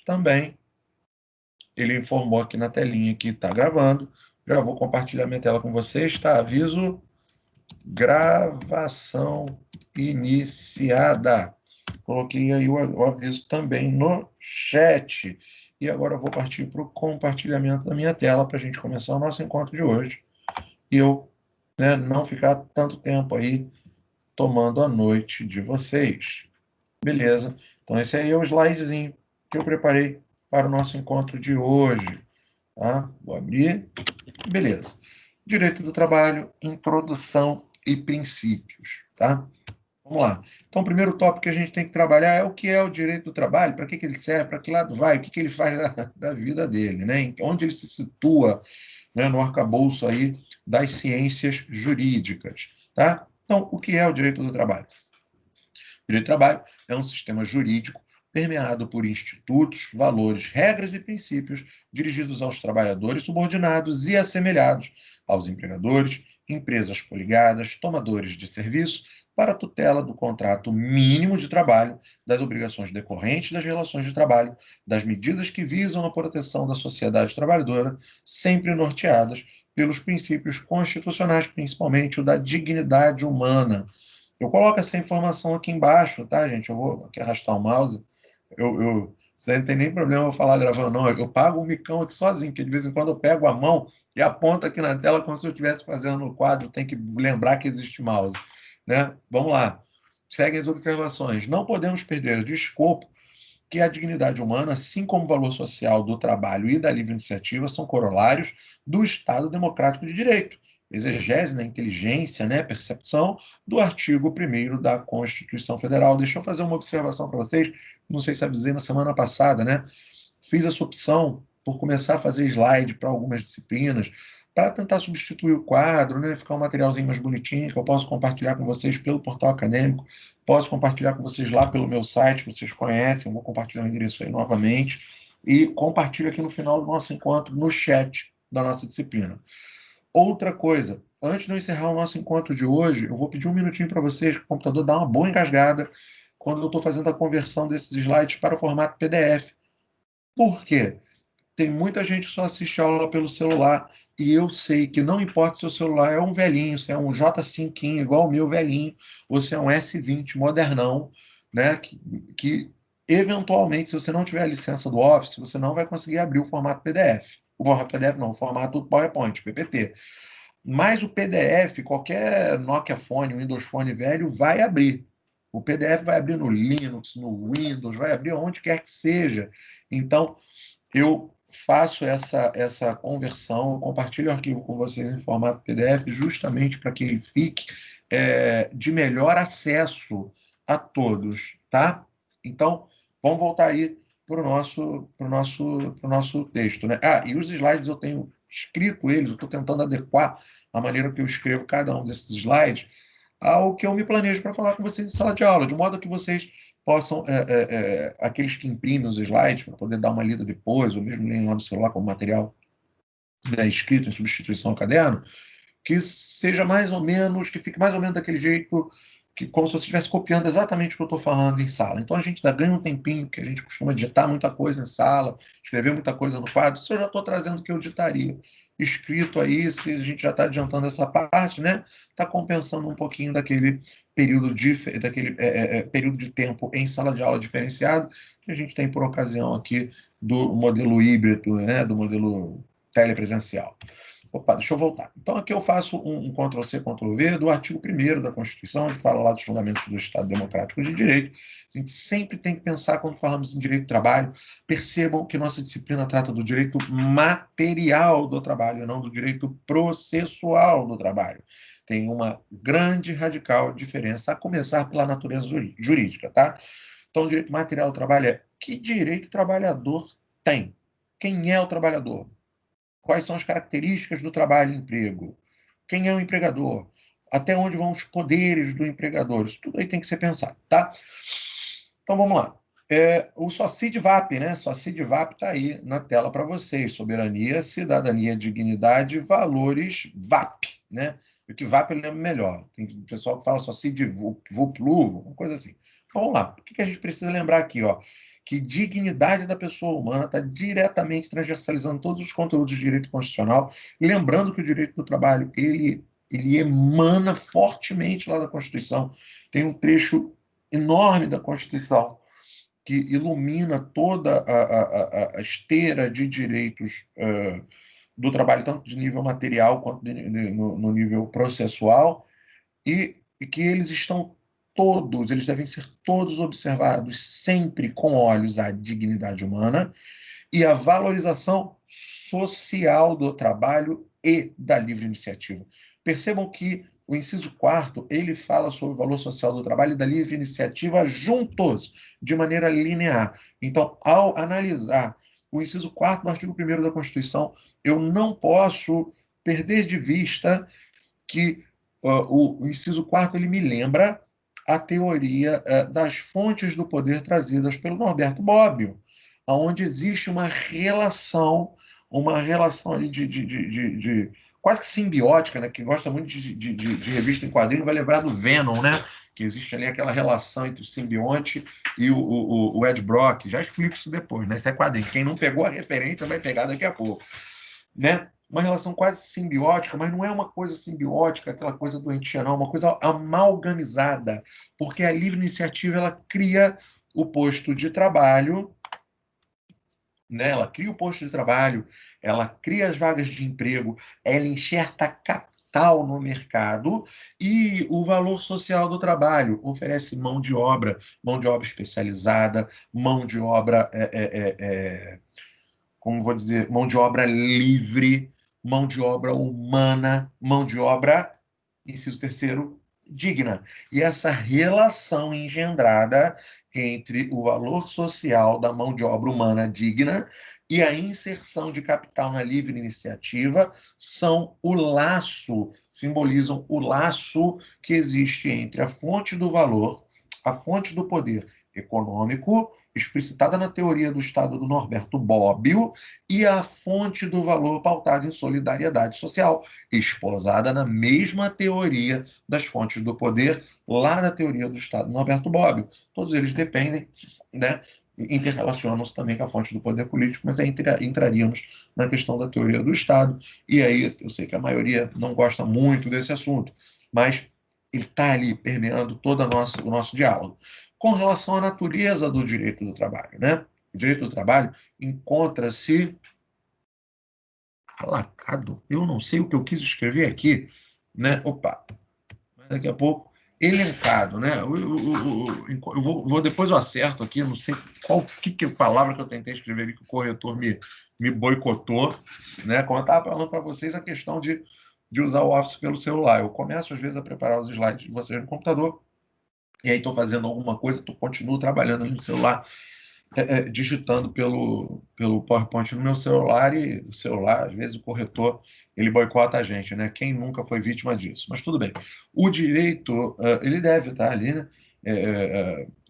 também. Ele informou aqui na telinha que está gravando. Já vou compartilhar minha tela com vocês, tá? Aviso, gravação iniciada. Coloquei aí o aviso também no chat. E agora eu vou partir para o compartilhamento da minha tela para a gente começar o nosso encontro de hoje. E eu, né, não ficar tanto tempo aí tomando a noite de vocês. Beleza? Então esse aí é o slidezinho que eu preparei para o nosso encontro de hoje. Tá? Vou abrir. Beleza. Direito do trabalho, introdução e princípios. Tá? Vamos lá. Então, o primeiro tópico que a gente tem que trabalhar é o que é o direito do trabalho, para que ele serve, para que lado vai, o que ele faz da vida dele, né? Onde ele se situa, né, no arcabouço aí das ciências jurídicas. Tá? Então, o que é o direito do trabalho? O direito do trabalho é um sistema jurídico permeado por institutos, valores, regras e princípios dirigidos aos trabalhadores subordinados e assemelhados aos empregadores, empresas coligadas, tomadores de serviço, para a tutela do contrato mínimo de trabalho, das obrigações decorrentes das relações de trabalho, das medidas que visam a proteção da sociedade trabalhadora, sempre norteadas pelos princípios constitucionais, principalmente o da dignidade humana. Eu coloco essa informação aqui embaixo, tá, gente? Eu vou aqui arrastar o mouse. Você não tem nem problema eu falar gravando, não. Eu pago um micão aqui sozinho, porque de vez em quando eu pego a mão e aponto aqui na tela como se eu estivesse fazendo no quadro. Tem que lembrar que existe mouse, né? Vamos lá. Seguem as observações. Não podemos perder de escopo que a dignidade humana, assim como o valor social do trabalho e da livre iniciativa, são corolários do Estado democrático de direito, exegese na inteligência, né, percepção do artigo 1º da Constituição Federal. Deixa eu fazer uma observação para vocês, não sei se avisei na semana passada, né? Fiz essa opção por começar a fazer slide para algumas disciplinas, para tentar substituir o quadro, né? Ficar um materialzinho mais bonitinho, que eu posso compartilhar com vocês pelo portal acadêmico, posso compartilhar com vocês lá pelo meu site, vocês conhecem, eu vou compartilhar o endereço aí novamente, e compartilho aqui no final do nosso encontro, no chat da nossa disciplina. Outra coisa, antes de eu encerrar o nosso encontro de hoje, eu vou pedir um minutinho para vocês, que o computador dá uma boa engasgada, quando eu estou fazendo a conversão desses slides para o formato PDF. Por quê? Tem muita gente que só assiste a aula pelo celular, e eu sei que não importa se o celular é um velhinho, se é um J5 igual o meu velhinho, ou se é um S20 modernão, né, que eventualmente, se você não tiver a licença do Office, você não vai conseguir abrir o formato PDF. O PDF não, o formato PowerPoint, PPT. Mas o PDF, qualquer Nokia Phone, Windows Phone velho, vai abrir. O PDF vai abrir no Linux, no Windows, vai abrir onde quer que seja. Então, eu faço essa conversão, eu compartilho o arquivo com vocês em formato PDF, justamente para que ele fique de melhor acesso a todos, tá? Então, vamos voltar aí para o nosso texto, né? Ah, e os slides eu tenho escrito eles, eu estou tentando adequar a maneira que eu escrevo cada um desses slides ao que eu me planejo para falar com vocês em sala de aula, de modo que vocês possam, aqueles que imprimem os slides, para poder dar uma lida depois, ou mesmo lerem lá no celular como material, né, escrito em substituição ao caderno, que seja mais ou menos, que fique mais ou menos daquele jeito, que, como se você estivesse copiando exatamente o que eu estou falando em sala. Então a gente ganha um tempinho, que a gente costuma digitar muita coisa em sala, escrever muita coisa no quadro, se eu já estou trazendo o que eu digitaria escrito aí, se a gente já está adiantando essa parte, né? Está compensando um pouquinho daquele período período de tempo em sala de aula diferenciado que a gente tem por ocasião aqui do modelo híbrido, né? Do modelo telepresencial. Opa, deixa eu voltar. Então, aqui eu faço um Ctrl+C, Ctrl+V do artigo 1º da Constituição, que fala lá dos fundamentos do Estado Democrático de Direito. A gente sempre tem que pensar, quando falamos em direito do trabalho, percebam que nossa disciplina trata do direito material do trabalho, não do direito processual do trabalho. Tem uma grande, radical diferença, a começar pela natureza jurídica, tá? Então, o direito material do trabalho é que direito o trabalhador tem? Quem é o trabalhador? Quais são as características do trabalho e emprego? Quem é o empregador? Até onde vão os poderes do empregador? Isso tudo aí tem que ser pensado, tá? Então vamos lá. O SOCID-VAP, né? SOCID-VAP está aí na tela para vocês. Soberania, cidadania, dignidade, valores, VAP, né? O que VAP eu lembro melhor. Tem pessoal que fala SOCID-VUPLU, uma coisa assim. Vamos lá. O que a gente precisa lembrar aqui, ó? Que dignidade da pessoa humana está diretamente transversalizando todos os conteúdos de direito constitucional. Lembrando que o direito do trabalho, ele emana fortemente lá da Constituição. Tem um trecho enorme da Constituição que ilumina toda a esteira de direitos do trabalho, tanto de nível material quanto no nível processual, e que eles devem ser todos observados sempre com olhos à dignidade humana e à valorização social do trabalho e da livre iniciativa. Percebam que o inciso 4º, ele fala sobre o valor social do trabalho e da livre iniciativa juntos, de maneira linear. Então, ao analisar o inciso 4º do artigo 1º da Constituição, eu não posso perder de vista que o inciso 4º ele me lembra a teoria das fontes do poder trazidas pelo Norberto Bobbio, onde existe uma relação ali de quase que simbiótica, né? Quem gosta muito de revista em quadrinho vai lembrar do Venom, né? Que existe ali aquela relação entre o simbionte e o Ed Brock. Já explico isso depois, né? Isso é quadrinho. Quem não pegou a referência vai pegar daqui a pouco, né? Uma relação quase simbiótica, mas não é uma coisa simbiótica, aquela coisa doentia, não, é uma coisa amalgamizada, porque a livre iniciativa ela cria o posto de trabalho, né? Ela cria o posto de trabalho, ela cria as vagas de emprego, ela enxerta capital no mercado e o valor social do trabalho oferece mão de obra especializada, mão de obra como vou dizer, mão de obra livre, mão de obra humana, mão de obra, inciso terceiro, digna. E essa relação engendrada entre o valor social da mão de obra humana digna e a inserção de capital na livre iniciativa são o laço, simbolizam o laço que existe entre a fonte do valor, a fonte do poder econômico, explicitada na teoria do Estado do Norberto Bobbio, e a fonte do valor pautada em solidariedade social, esposada na mesma teoria das fontes do poder, lá na teoria do Estado do Norberto Bobbio. Todos eles dependem, né? Interrelacionam-se também com a fonte do poder político, mas aí entraríamos na questão da teoria do Estado, e aí eu sei que a maioria não gosta muito desse assunto, mas ele está ali permeando todo o nosso diálogo. Com relação à natureza do direito do trabalho, né? O direito do trabalho encontra-se alacado. Eu não sei o que eu quis escrever aqui, né? Opa, mas daqui a pouco elencado, né? Eu vou depois eu acerto aqui, não sei que palavra que eu tentei escrever aqui que o corretor me boicotou, né? Como eu estava falando para vocês, a questão de usar o Office pelo celular. Eu começo às vezes a preparar os slides de vocês no computador e aí estou fazendo alguma coisa, continuo trabalhando ali no celular, digitando pelo PowerPoint no meu celular, e o celular, às vezes o corretor, ele boicota a gente, né? Quem nunca foi vítima disso? Mas tudo bem. O direito, ele deve estar ali, né?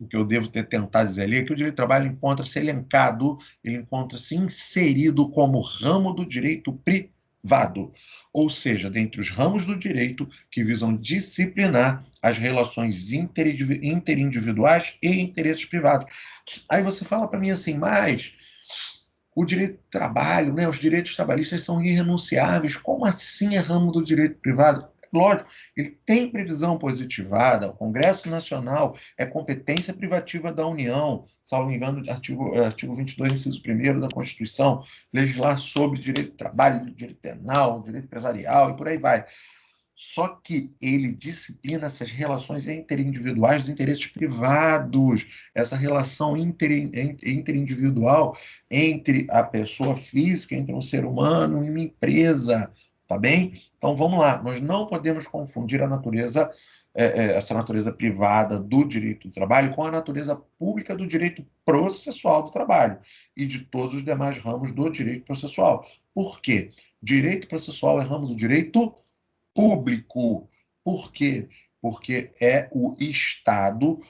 O que eu devo ter tentado dizer ali é que o direito do trabalho encontra-se elencado, ele encontra-se inserido como ramo do direito privado, ou seja, dentre os ramos do direito que visam disciplinar as relações interindividuais e interesses privados. Aí você fala para mim assim, mas o direito do trabalho, né, os direitos trabalhistas são irrenunciáveis. Como assim é ramo do direito privado? Lógico, ele tem previsão positivada. O Congresso Nacional é competência privativa da União, salvo engano, artigo 22, inciso 1º da Constituição, legislar sobre direito do trabalho, direito penal, direito empresarial e por aí vai. Só que ele disciplina essas relações interindividuais dos interesses privados, essa relação interindividual entre a pessoa física, entre um ser humano e uma empresa, tá bem? Então vamos lá, nós não podemos confundir a natureza, essa natureza privada do direito do trabalho com a natureza pública do direito processual do trabalho e de todos os demais ramos do direito processual. Por quê? Direito processual é ramo do direito público. Por quê? Porque é o Estado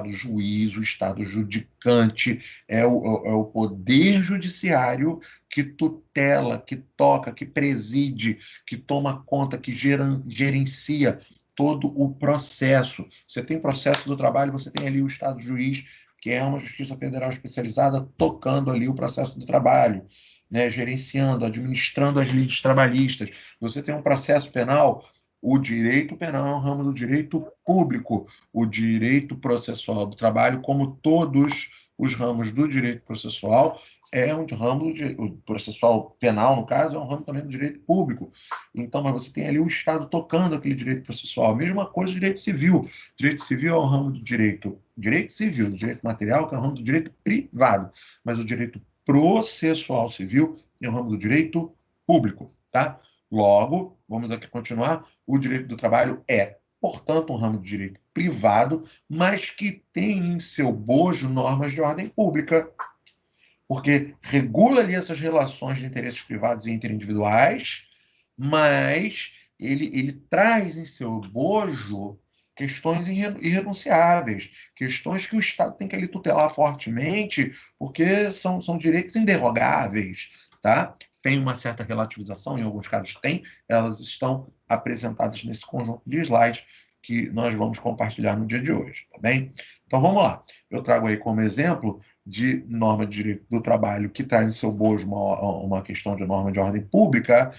juiz, o Estado judicante, é o poder judiciário que tutela, que toca, que preside, que toma conta, que gerencia todo o processo. Você tem processo do trabalho, você tem ali o Estado juiz, que é uma justiça federal especializada, tocando ali o processo do trabalho, né, gerenciando, administrando as leis trabalhistas. Você tem um processo penal, o direito penal é um ramo do direito público, o direito processual do trabalho, como todos os ramos do direito processual, é um ramo o processual penal, no caso, é um ramo também do direito público. Então, mas você tem ali o Estado tocando aquele direito processual. Mesma coisa o direito civil. Direito civil é um ramo do direito civil, do direito material, que é um ramo do direito privado. Mas o direito processual civil é um ramo do direito público, tá? Logo, vamos aqui continuar. O direito do trabalho é, portanto, um ramo de direito privado, mas que tem em seu bojo normas de ordem pública, porque regula ali essas relações de interesses privados e interindividuais, mas ele traz em seu bojo questões irrenunciáveis, questões que o Estado tem que ali tutelar fortemente, porque são direitos inderrogáveis, tá? Tem uma certa relativização, em alguns casos tem, elas estão apresentadas nesse conjunto de slides que nós vamos compartilhar no dia de hoje, tá bem? Então vamos lá. Eu trago aí como exemplo de norma de direito do trabalho que traz em seu bojo uma questão de norma de ordem pública,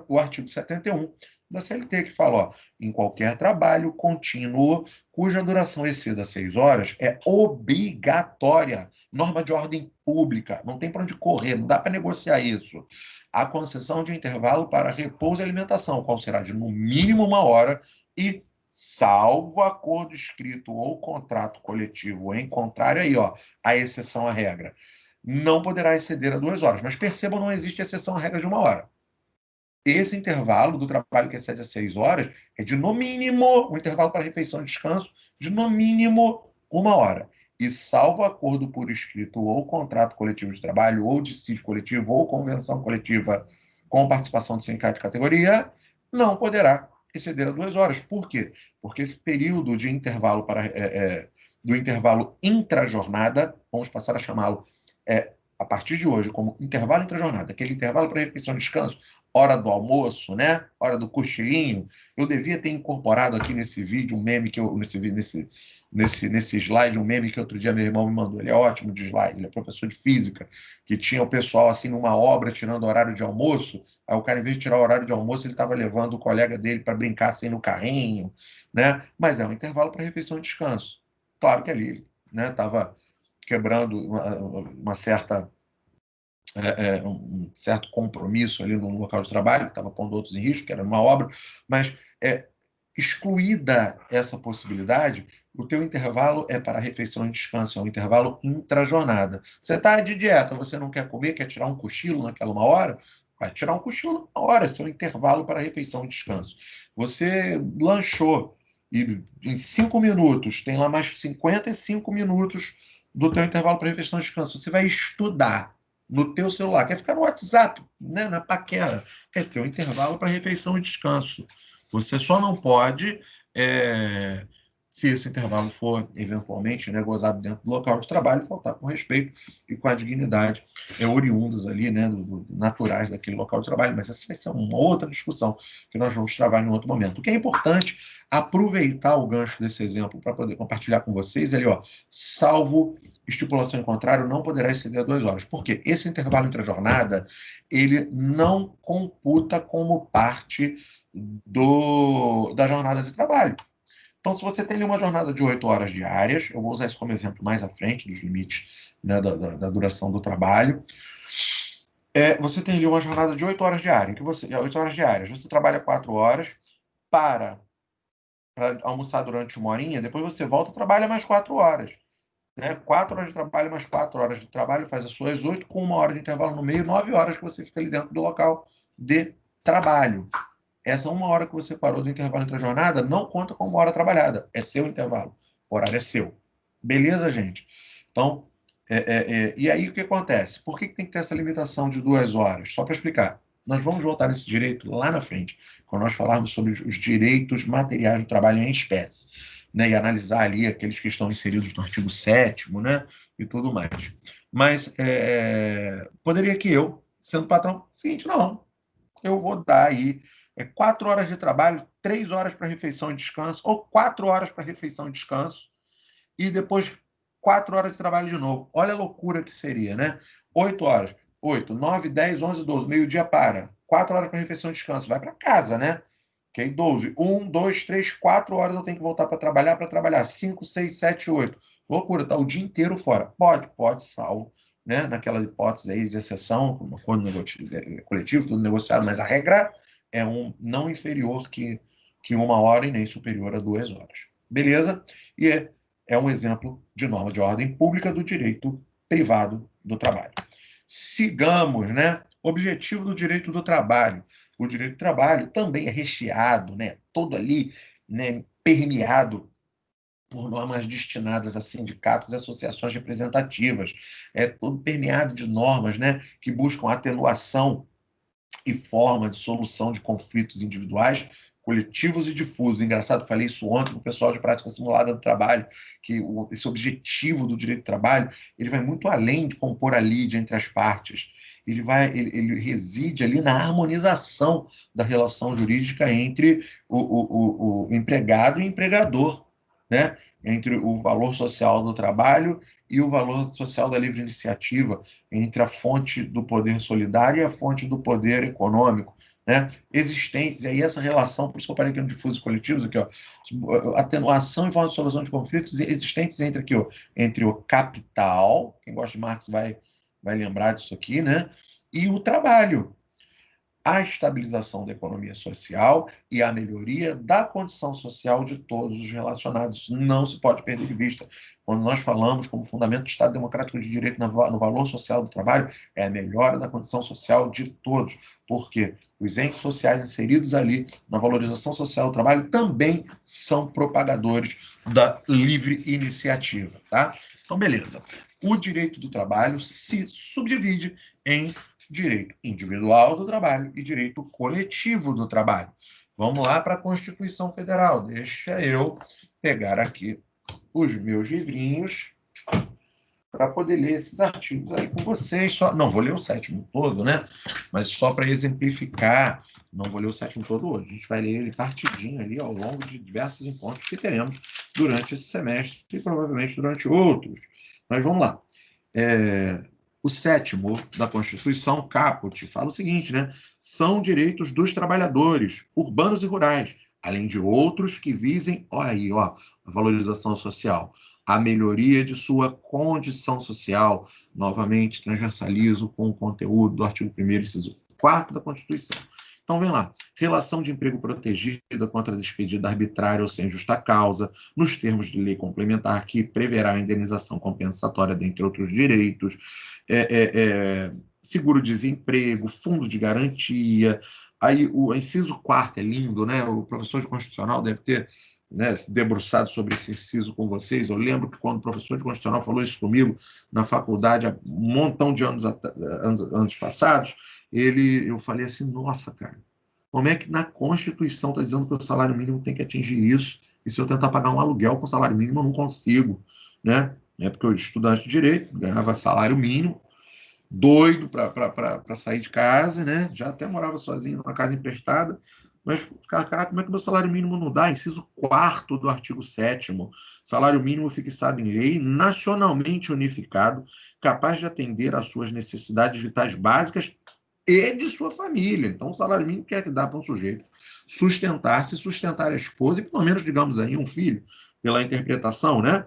o artigo 71 da CLT, que fala, ó, em qualquer trabalho contínuo cuja duração exceda 6 horas, é obrigatória, norma de ordem pública, não tem para onde correr, não dá para negociar isso. A concessão de intervalo para repouso e alimentação, qual será de no mínimo 1 hora, e salvo acordo escrito ou contrato coletivo em contrário, aí, ó, a exceção à regra, não poderá exceder a 2 horas. Mas percebam, não existe exceção à regra de 1 hora. Esse intervalo do trabalho que excede a 6 horas é de, no mínimo, um intervalo para refeição e descanso, de, no mínimo, 1 hora. E salvo acordo por escrito ou contrato coletivo de trabalho, ou dissídio coletivo, ou convenção coletiva com participação do sindicato de categoria, não poderá exceder a 2 horas. Por quê? Porque esse período de intervalo do intervalo intrajornada, vamos passar a chamá-lo a partir de hoje como intervalo intrajornada, aquele intervalo para refeição e descanso, hora do almoço, né? Hora do cochilinho. Eu devia ter incorporado aqui nesse vídeo um meme que eu nesse slide, um meme que outro dia meu irmão me mandou. Ele é ótimo de slide, ele é professor de física, que tinha o pessoal assim numa obra tirando horário de almoço. Aí o cara, em vez de tirar o horário de almoço, ele estava levando o colega dele para brincar assim no carrinho, né? Mas é um intervalo para refeição e descanso. Claro que ali, né? Estava quebrando uma certa um certo compromisso ali no local de trabalho, que estava pondo outros em risco, que era uma obra, mas excluída essa possibilidade, o teu intervalo é para refeição e descanso, é um intervalo intrajornada. Você está de dieta, você não quer comer, quer tirar um cochilo naquela 1 hora? Vai tirar um cochilo na hora, esse é um intervalo para refeição e descanso. Você lanchou e em 5 minutos, tem lá mais 55 minutos do teu intervalo para refeição e descanso. Você vai estudar no teu celular, quer ficar no WhatsApp, né, na paquera, quer ter um intervalo para refeição e descanso. Você só não pode, se esse intervalo for eventualmente, né, gozado dentro do local de trabalho, faltar com respeito e com a dignidade oriundas ali, né, naturais daquele local de trabalho. Mas essa vai ser uma outra discussão que nós vamos travar em outro momento. O que é importante, aproveitar o gancho desse exemplo para poder compartilhar com vocês ali, ó, salvo estipulação em contrário, não poderá exceder a 2 horas. Por quê? Esse intervalo entre a jornada, ele não computa como parte da jornada de trabalho. Então, se você tem ali uma jornada de 8 horas diárias, eu vou usar isso como exemplo mais à frente, dos limites, né, da duração do trabalho, você tem ali uma jornada de 8 horas diárias, 8 horas diárias, você trabalha 4 horas, para almoçar durante 1 horinha, depois você volta e trabalha mais 4 horas. Né? 4 horas de trabalho mais 4 horas de trabalho faz as suas 8, com 1 hora de intervalo no meio, 9 horas que você fica ali dentro do local de trabalho. Essa 1 hora que você parou do intervalo entre a jornada não conta como 1 hora trabalhada. É seu intervalo. O horário é seu. Beleza, gente? Então, e aí o que acontece? Por que tem que ter essa limitação de 2 horas? Só para explicar. Nós vamos voltar nesse direito lá na frente, quando nós falarmos sobre os direitos materiais do trabalho em espécie, né, e analisar ali aqueles que estão inseridos no artigo 7º, né, e tudo mais. Mas poderia que eu, sendo patrão, seguinte, não, eu vou dar aí É 4 horas de trabalho, 3 horas para refeição e descanso, ou 4 horas para refeição e descanso, e depois 4 horas de trabalho de novo. Olha a loucura que seria, né? 8 horas. 8, 9, 10, 11, 12. Meio-dia para. 4 horas para refeição e descanso. Vai para casa, né? Ok? 12. 1, 2, 3, 4 horas eu tenho que voltar para trabalhar. 5, 6, 7, 8. Loucura, tá o dia inteiro fora. Pode, salvo, né? Naquela hipótese aí de exceção, um acordo coletivo, tudo negociado, mas a regra é não inferior que 1 hora e nem superior a 2 horas. Beleza? E é um exemplo de norma de ordem pública do direito privado do trabalho. Sigamos, né? Objetivo do direito do trabalho. O direito do trabalho também é recheado, né? Todo ali, né? Permeado por normas destinadas a sindicatos e associações representativas. É todo permeado de normas, né? Que buscam atenuação e forma de solução de conflitos individuais, coletivos e difusos. Engraçado, falei isso ontem com o pessoal de prática simulada do trabalho, que esse objetivo do direito do trabalho ele vai muito além de compor a lide entre as partes. Ele reside ali na harmonização da relação jurídica entre o empregado e o empregador, né? Entre o valor social do trabalho e o valor social da livre iniciativa, entre a fonte do poder solidário e a fonte do poder econômico, né? Existentes, e aí essa relação, por isso que eu parei aqui no difusos coletivos, aqui, ó, atenuação e forma de solução de conflitos existentes aqui, ó, entre o capital, quem gosta de Marx vai lembrar disso aqui, né? E o trabalho, a estabilização da economia social e a melhoria da condição social de todos os relacionados. Não se pode perder de vista. Quando nós falamos como fundamento do Estado Democrático de Direito no valor social do trabalho, é a melhora da condição social de todos, porque os entes sociais inseridos ali na valorização social do trabalho também são propagadores da livre iniciativa, tá? Então, beleza. O direito do trabalho se subdivide em direito individual do trabalho e direito coletivo do trabalho. Vamos lá para a Constituição Federal. Deixa eu pegar aqui os meus livrinhos para poder ler esses artigos aí com vocês. Não vou ler o 7º todo, né? Mas só para exemplificar, não vou ler o 7º todo hoje. A gente vai ler ele partidinho ali ao longo de diversos encontros que teremos durante esse semestre e provavelmente durante outros. Mas vamos lá. O 7º da Constituição, caput, fala o seguinte, né? São direitos dos trabalhadores, urbanos e rurais, além de outros que visem, ó, a valorização social, a melhoria de sua condição social. Novamente, transversalizo com o conteúdo do artigo 1º, inciso 4º da Constituição. Então, vem lá. Relação de emprego protegida contra a despedida arbitrária ou sem justa causa, nos termos de lei complementar que preverá a indenização compensatória, dentre outros direitos, seguro-desemprego, fundo de garantia. Aí, o inciso 4º é lindo, né? O professor de constitucional deve ter, né, se debruçado sobre esse inciso com vocês. Eu lembro que quando o professor de constitucional falou isso comigo na faculdade, há um montão de anos passados, eu falei assim, nossa, cara, como é que na Constituição está dizendo que o salário mínimo tem que atingir isso? E se eu tentar pagar um aluguel com salário mínimo, eu não consigo, né? É porque eu, estudante de direito, ganhava salário mínimo, doido para sair de casa, né? Já até morava sozinho numa casa emprestada, mas ficava, caraca, como é que o meu salário mínimo não dá? Inciso 4º do artigo 7º, salário mínimo fixado em lei, nacionalmente unificado, capaz de atender às suas necessidades vitais básicas e de sua família. Então, o salário mínimo quer que dá para um sujeito sustentar-se, sustentar a esposa e, pelo menos, digamos aí, um filho, pela interpretação, né,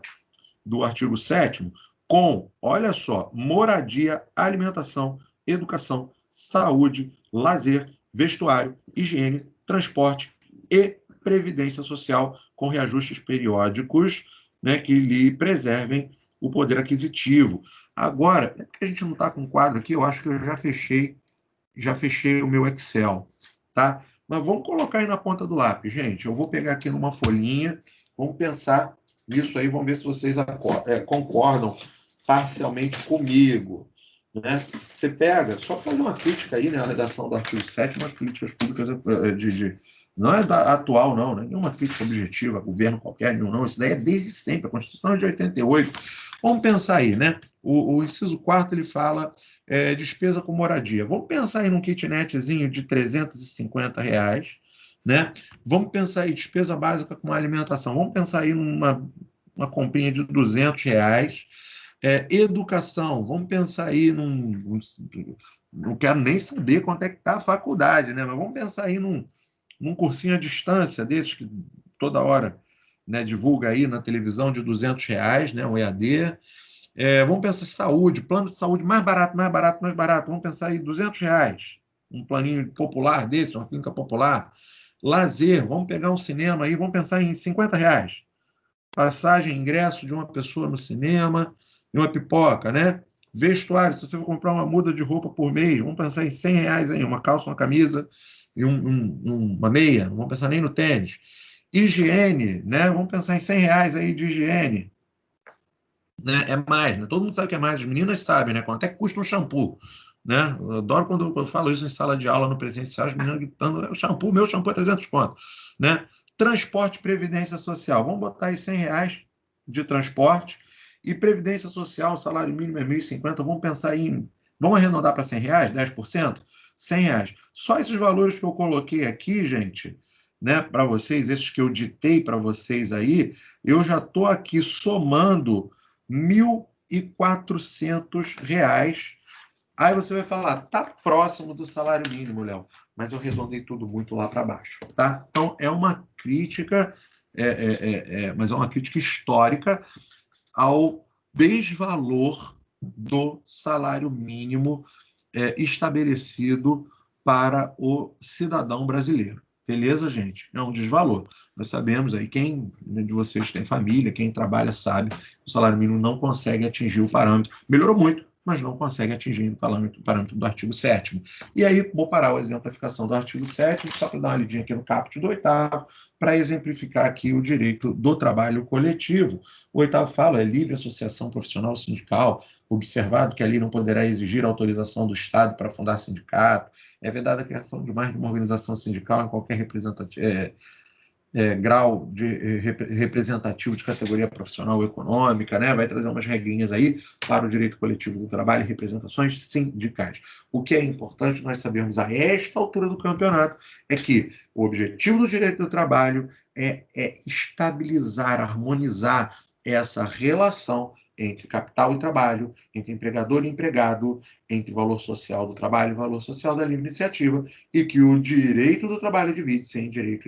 do artigo 7º, com, olha só, moradia, alimentação, educação, saúde, lazer, vestuário, higiene, transporte e previdência social, com reajustes periódicos, né, que lhe preservem o poder aquisitivo. Agora, é porque a gente não está com quadro aqui, eu acho que eu já fechei o meu Excel, tá? Mas vamos colocar aí na ponta do lápis, gente. Eu vou pegar aqui numa folhinha, vamos pensar nisso aí, vamos ver se vocês concordam parcialmente comigo, né? Você pega, só para fazer uma crítica aí, né, a redação do artigo 7º, as políticas públicas não é da atual, não, né? Nenhuma crítica objetiva, governo qualquer, nenhum, não. Isso daí é desde sempre, a Constituição é de 88. Vamos pensar aí, né? O inciso 4º, ele fala despesa com moradia. Vamos pensar aí num kitnetzinho de R$ 350, né? Vamos pensar aí despesa básica com alimentação. Vamos pensar aí numa uma comprinha de R$ 200. Educação, vamos pensar aí não quero nem saber quanto é que está a faculdade, né? Mas vamos pensar aí num cursinho à distância desses que toda hora, né, divulga aí na televisão de R$ 200, né, um EAD. Vamos pensar em saúde, plano de saúde mais barato, mais barato, mais barato. Vamos pensar aí R$ 200, um planinho popular desse, uma clínica popular. Lazer, vamos pegar um cinema aí, vamos pensar em R$ 50. Passagem, ingresso de uma pessoa no cinema e uma pipoca, né? Vestuário, se você for comprar uma muda de roupa por mês, vamos pensar em R$ 100 aí, uma calça, uma camisa e uma meia, não vamos pensar nem no tênis. Higiene, né? Vamos pensar em R$ 100 aí de higiene. Né? É mais, né? Todo mundo sabe que é mais, as meninas sabem, né? Quanto é que custa um shampoo? Né? Eu adoro quando eu falo isso em sala de aula no presencial, as meninas gritando, o meu shampoo é 300 conto. Né? Transporte e previdência social. Vamos botar aí R$ 100 de transporte e previdência social, o salário mínimo é 1.050, vamos pensar em, vamos arredondar para R$ 100, 10%? R$ 100. Só esses valores que eu coloquei aqui, gente, né, para vocês, esses que eu ditei para vocês aí, eu já estou aqui somando R$ 1.400. Aí você vai falar, tá próximo do salário mínimo, Léo, mas eu arredondei tudo muito lá para baixo, tá? Então é uma crítica, mas é uma crítica histórica ao desvalor do salário mínimo estabelecido para o cidadão brasileiro. Beleza, gente? É um desvalor. Nós sabemos aí, quem de vocês tem família, quem trabalha sabe, o salário mínimo não consegue atingir o parâmetro. Melhorou muito, mas não consegue atingir o parâmetro do artigo 7º. E aí, vou parar a exemplificação do artigo 7º, só para dar uma lidinha aqui no caput do 8º, para exemplificar aqui o direito do trabalho coletivo. O 8º fala, é livre associação profissional sindical, observado que a lei não poderá exigir autorização do Estado para fundar sindicato, é vedada a criação de mais de uma organização sindical em qualquer grau de representativo de categoria profissional ou econômica, né? Vai trazer umas regrinhas aí para o direito coletivo do trabalho e representações sindicais. O que é importante nós sabermos a esta altura do campeonato é que o objetivo do direito do trabalho é estabilizar, harmonizar essa relação entre capital e trabalho, entre empregador e empregado, entre valor social do trabalho e valor social da livre iniciativa, e que o direito do trabalho divide-se em direito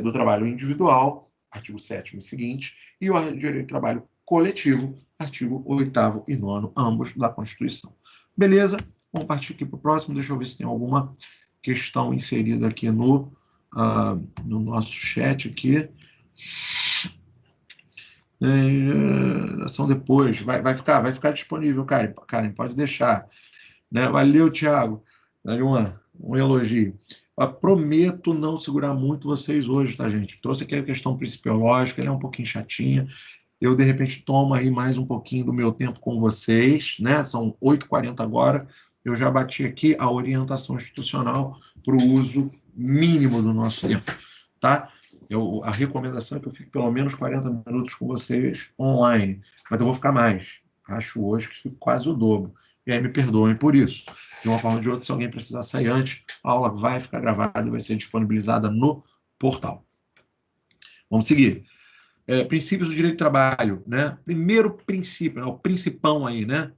do trabalho individual, artigo 7º e seguinte, e o direito do trabalho coletivo, artigo 8º e 9º, ambos da Constituição. Beleza? Vamos partir aqui para o próximo. Deixa eu ver se tem alguma questão inserida aqui no nosso chat aqui. Ação depois. Vai ficar disponível, Karen, pode deixar. Né? Valeu, Thiago. Um elogio. Prometo não segurar muito vocês hoje, tá, gente? Trouxe aqui a questão principiológica, ela é um pouquinho chatinha. Eu, de repente, tomo aí mais um pouquinho do meu tempo com vocês, né? São 8h40 agora. Eu já bati aqui a orientação institucional para o uso mínimo do nosso tempo, tá? A recomendação é que eu fique pelo menos 40 minutos com vocês online, mas eu vou ficar mais. Acho hoje que fico quase o dobro. E aí me perdoem por isso. De uma forma ou de outra, se alguém precisar sair antes, a aula vai ficar gravada e vai ser disponibilizada no portal. Vamos seguir. Princípios do direito do trabalho, né? Primeiro princípio, né? O principão aí, né?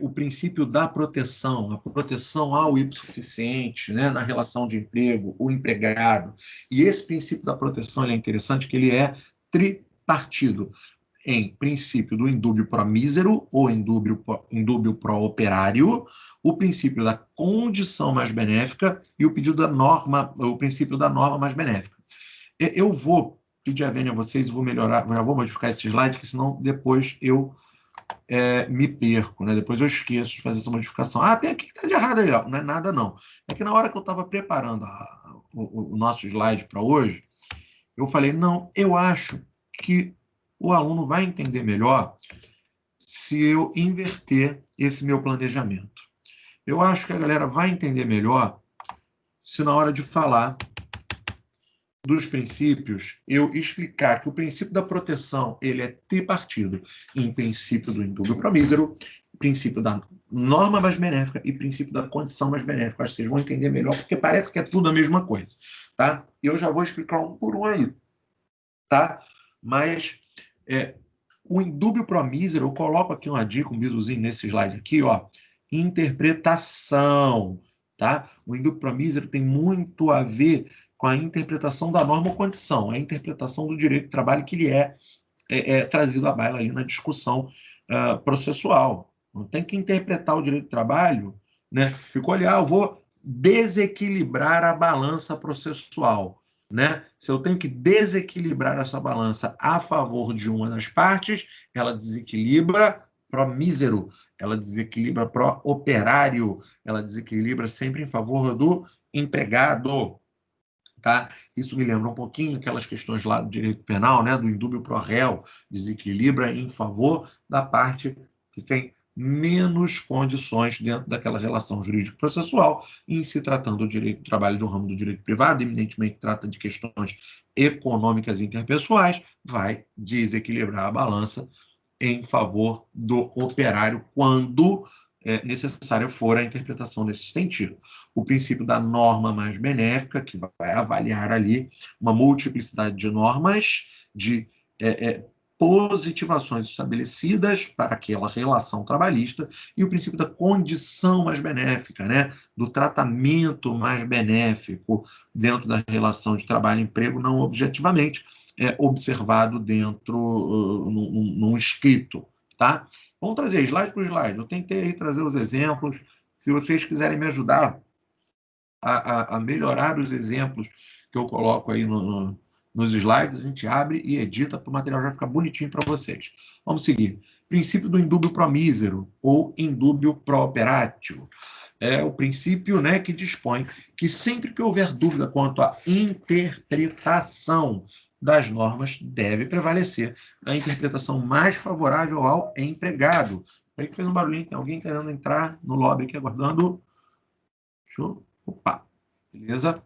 O princípio da proteção, a proteção ao hipossuficiente, né? Na relação de emprego, o empregado. E esse princípio da proteção é interessante, que ele é tripartido. Em princípio do indúbio pro mísero ou indúbio pro operário, o princípio da condição mais benéfica e o princípio da norma mais benéfica. Eu vou pedir a vênia a vocês, vou melhorar, já vou modificar esse slide, porque senão depois eu me perco, né? Depois eu esqueço de fazer essa modificação. Tem aqui que está de errado aí, não é nada não. É que na hora que eu estava preparando o nosso slide para hoje, eu falei, não, eu acho que o aluno vai entender melhor se eu inverter esse meu planejamento. Eu acho que a galera vai entender melhor se na hora de falar dos princípios, eu explicar que o princípio da proteção ele é tripartido em princípio do indúbio pro mísero, princípio da norma mais benéfica e princípio da condição mais benéfica. Acho que vocês vão entender melhor, porque parece que é tudo a mesma coisa, tá? Eu já vou explicar um por um aí, tá? Mas o indúbio pro mísero, eu coloco aqui uma dica, um bizuzinho nesse slide aqui, ó, interpretação, tá? O indúbio pro mísero tem muito a ver com a interpretação da norma ou condição, a interpretação do direito do trabalho que ele é trazido à baila ali na discussão processual. Não tem que interpretar o direito do trabalho, né? Ficou ali, eu vou desequilibrar a balança processual, né? Se eu tenho que desequilibrar essa balança a favor de uma das partes, ela desequilibra pro mísero, ela desequilibra pro operário, ela desequilibra sempre em favor do empregado. Tá? Isso me lembra um pouquinho aquelas questões lá do direito penal, né? Do indúbio pro réu, desequilibra em favor da parte que tem menos condições dentro daquela relação jurídico-processual, e em se tratando do direito do trabalho de um ramo do direito privado, eminentemente trata de questões econômicas interpessoais, vai desequilibrar a balança em favor do operário quando necessária for a interpretação nesse sentido. O princípio da norma mais benéfica, que vai avaliar ali uma multiplicidade de normas, de positivações estabelecidas para aquela relação trabalhista, e o princípio da condição mais benéfica, né? Do tratamento mais benéfico dentro da relação de trabalho e emprego, não objetivamente, observado dentro, num escrito, tá? Vamos trazer slide por slide. Eu tentei aí trazer os exemplos. Se vocês quiserem me ajudar a melhorar os exemplos que eu coloco aí nos slides, a gente abre e edita para o material já ficar bonitinho para vocês. Vamos seguir. Princípio do indúbio pro mísero ou indúbio pro operatio. É o princípio, né, que dispõe que sempre que houver dúvida quanto à interpretação das normas, deve prevalecer a interpretação mais favorável ao empregado. Aí que fez um barulhinho, tem alguém querendo entrar no lobby aqui aguardando. Show. Opa, beleza?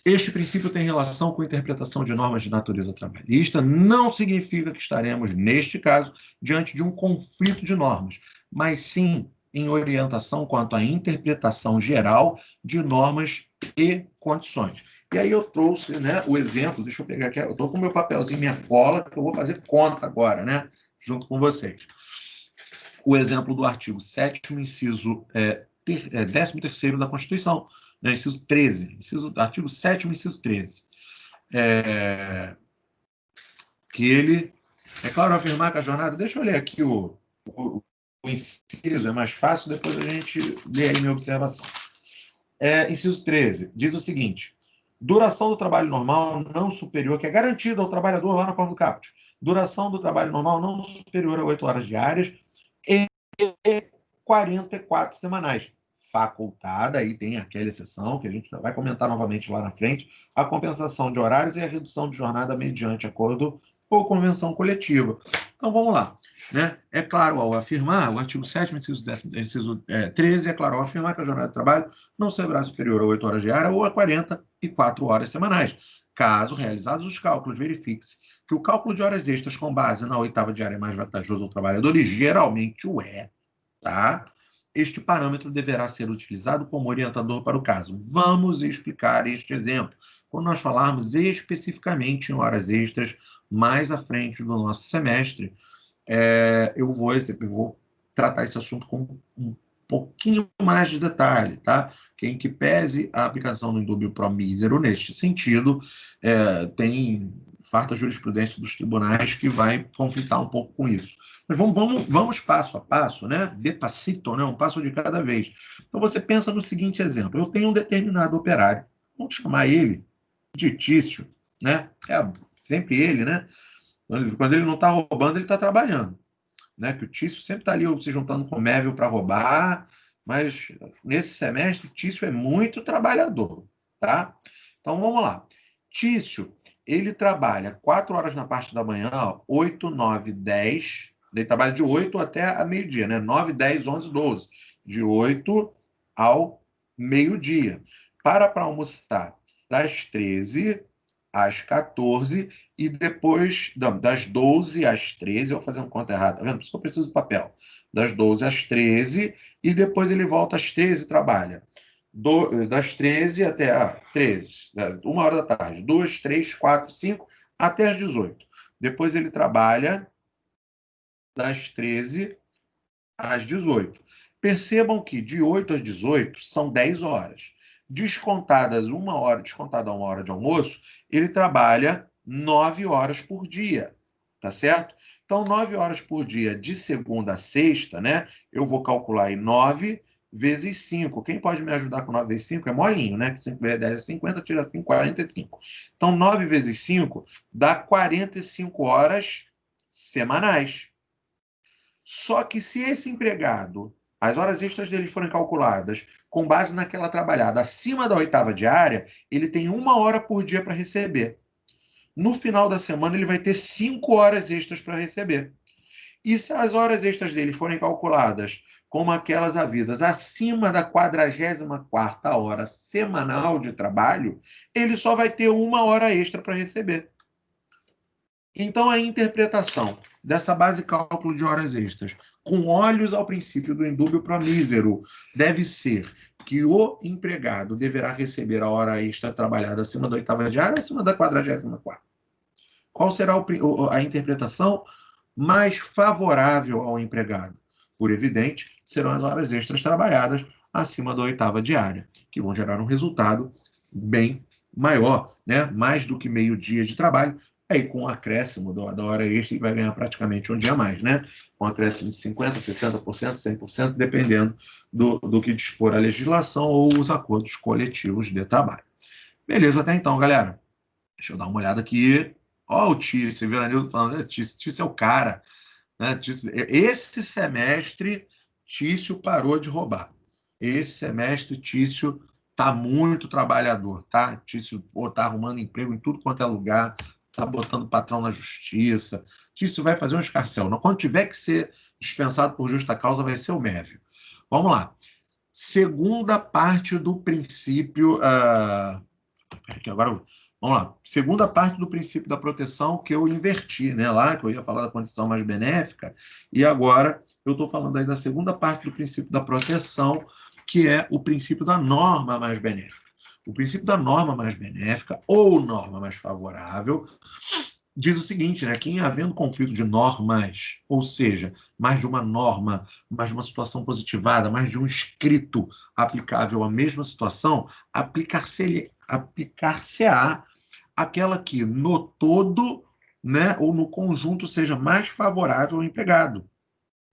Este princípio tem relação com a interpretação de normas de natureza trabalhista, não significa que estaremos, neste caso, diante de um conflito de normas, mas sim em orientação quanto à interpretação geral de normas e condições. E aí eu trouxe, né, o exemplo, deixa eu pegar aqui, eu estou com o meu papelzinho, minha cola, que eu vou fazer conta agora, né, junto com vocês. O exemplo do artigo 7º, inciso 13º da Constituição, né, inciso 13, artigo 7º, inciso 13. Que ele, é claro, afirmar que a jornada... Deixa eu ler aqui o inciso, é mais fácil, depois a gente lê aí minha observação. Inciso 13, diz o seguinte: duração do trabalho normal não superior, que é garantida ao trabalhador lá na forma do caput, duração do trabalho normal não superior a 8 horas diárias e 44 semanais. Facultada, aí tem aquela exceção, que a gente vai comentar novamente lá na frente, a compensação de horários e a redução de jornada mediante acordo ou convenção coletiva. Então, vamos lá. Né? É claro, ao afirmar, o artigo 7º, inciso 13, é claro, ao afirmar que a jornada de trabalho não será superior a 8 horas diárias ou a 44 horas semanais. Caso realizados os cálculos, verifique-se que o cálculo de horas extras com base na oitava diária é mais vantajoso ao trabalhador, e geralmente o é, tá? Este parâmetro deverá ser utilizado como orientador para o caso. Vamos explicar este exemplo quando nós falarmos especificamente em horas extras mais à frente do nosso semestre. Eu vou tratar esse assunto com um pouquinho mais de detalhe, tá? Em que pese a aplicação do indúbio pro mísero neste sentido, tem farta jurisprudência dos tribunais que vai conflitar um pouco com isso. Mas vamos passo a passo, né? De passito, né? Um passo de cada vez. Então você pensa no seguinte exemplo: eu tenho um determinado operário, vamos chamar ele de Tício, né? Sempre ele, né? Quando ele não está roubando, ele está trabalhando. Né? Que o Tício sempre está ali se juntando com o Mévio para roubar, mas nesse semestre o Tício é muito trabalhador. Tá? Então vamos lá. Tício, ele trabalha 4 horas na parte da manhã, 8, 9, 10. Ele trabalha de 8 até a meio-dia, né? 9, 10, 11, 12. De 8 ao meio-dia. Para almoçar das 13 às 14 e depois, não, das 12 às 13, eu vou fazendo conta errada, tá vendo? Por isso que eu preciso do papel. Das 12 às 13 e depois ele volta às 13 e trabalha. Das 13 até 13, 1 hora da tarde, 2, 3, 4, 5, até as 18. Depois ele trabalha das 13 às 18. Percebam que de 8 às 18 são 10 horas. Descontadas 1 hora, descontada 1 hora de almoço, ele trabalha 9 horas por dia, tá certo? Então, 9 horas por dia de segunda a sexta, né? Eu vou calcular aí 9 vezes 5. Quem pode me ajudar com 9 vezes 5? É molinho, né? 5 vezes 10 é 50, tira 5, 45. Então, 9 vezes 5 dá 45 horas semanais. Só que se esse empregado, as horas extras dele forem calculadas com base naquela trabalhada acima da 8ª diária, ele tem 1 hora por dia para receber. No final da semana, ele vai ter 5 horas extras para receber. E se as horas extras dele forem calculadas como aquelas havidas acima da 44ª hora semanal de trabalho, ele só vai ter 1 hora extra para receber. Então, a interpretação dessa base cálculo de horas extras, com olhos ao princípio do indúbio pro mísero, deve ser que o empregado deverá receber a hora extra trabalhada acima da 8ª diária ou acima da 44ª? Qual será a interpretação mais favorável ao empregado? Por evidente, serão as horas extras trabalhadas acima da 8ª diária, que vão gerar um resultado bem maior, né? Mais do que meio dia de trabalho. Aí, com o acréscimo da hora extra, ele vai ganhar praticamente um dia a mais, né? Com um acréscimo de 50%, 60%, 100%, dependendo do que dispor a legislação ou os acordos coletivos de trabalho. Beleza, até então, galera. Deixa eu dar uma olhada aqui. Ó, o Tício, o Vilanildo falando, Tício é o cara. Né? Tício, esse semestre, Tício parou de roubar. Esse semestre, Tício tá muito trabalhador, tá? Tício tá arrumando emprego em tudo quanto é lugar, tá botando o patrão na justiça. Tício vai fazer um escarcéu. Quando tiver que ser dispensado por justa causa, vai ser o Mévio. Vamos lá. Segunda parte do princípio. Aqui, agora, vamos lá. Segunda parte do princípio da proteção que eu inverti, né? Lá que eu ia falar da condição mais benéfica, e agora eu estou falando aí da segunda parte do princípio da proteção, que é o princípio da norma mais benéfica. O princípio da norma mais benéfica, ou norma mais favorável, diz o seguinte, né? Que em havendo conflito de normas, ou seja, mais de uma norma, mais de uma situação positivada, mais de um escrito aplicável à mesma situação, aplicar-se-á aquela que no todo, né, ou no conjunto seja mais favorável ao empregado.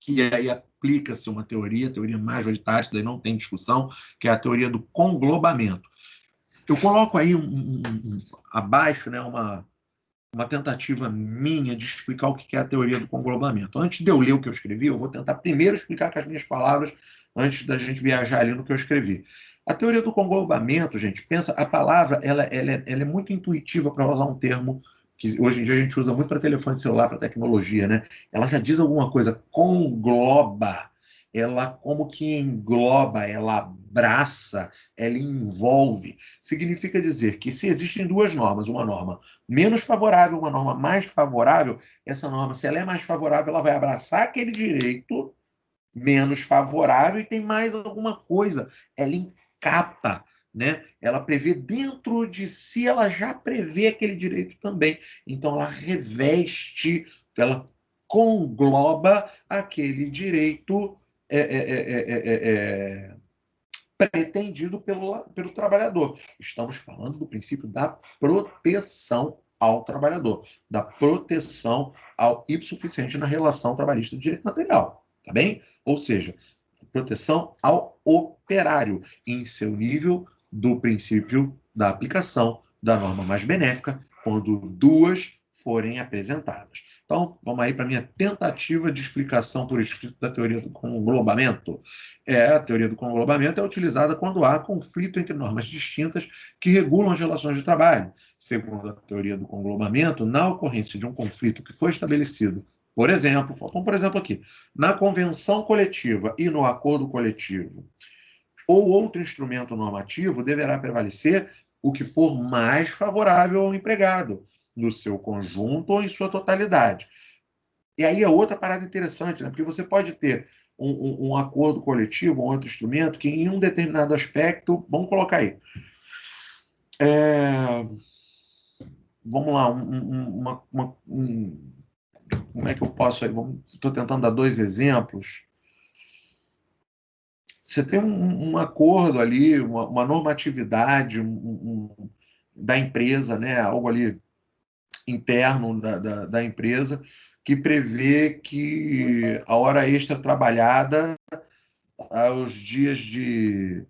E aí aplica-se uma teoria, teoria majoritária, daí não tem discussão, que é a teoria do conglobamento. Eu coloco aí abaixo, né, uma tentativa minha de explicar o que é a teoria do conglobamento. Antes de eu ler o que eu escrevi, eu vou tentar primeiro explicar com as minhas palavras, antes da gente viajar ali no que eu escrevi. A teoria do conglobamento, gente, pensa, a palavra ela é muito intuitiva para usar um termo que hoje em dia a gente usa muito para telefone celular, para tecnologia, né? Ela já diz alguma coisa, congloba. Ela como que engloba, ela abraça, ela envolve. Significa dizer que se existem duas normas, uma norma menos favorável, uma norma mais favorável, essa norma, se ela é mais favorável, ela vai abraçar aquele direito menos favorável e tem mais alguma coisa. Ela encapa, né? Ela prevê dentro de si, ela já prevê aquele direito também. Então, ela reveste, ela congloba aquele direito pretendido pelo trabalhador. Estamos falando do princípio da proteção ao trabalhador, da proteção ao hipossuficiente na relação trabalhista de direito material, tá bem? Ou seja, proteção ao operário em seu nível do princípio da aplicação da norma mais benéfica, quando duas forem apresentadas. Então, vamos aí para a minha tentativa de explicação por escrito da teoria do conglobamento. A teoria do conglobamento é utilizada quando há conflito entre normas distintas que regulam as relações de trabalho. Segundo a teoria do conglobamento, na ocorrência de um conflito que foi estabelecido, por exemplo, faltou um por exemplo aqui, na convenção coletiva e no acordo coletivo, ou outro instrumento normativo, deverá prevalecer o que for mais favorável ao empregado, no seu conjunto ou em sua totalidade. E aí é outra parada interessante, né? Porque você pode ter um acordo coletivo, um outro instrumento, que em um determinado aspecto, vamos colocar aí, vamos lá, como é que eu posso aí? Estou tentando dar dois exemplos. Você tem um acordo ali, uma normatividade da empresa, né? Algo ali interno da empresa, que prevê que a hora extra trabalhada, os dias de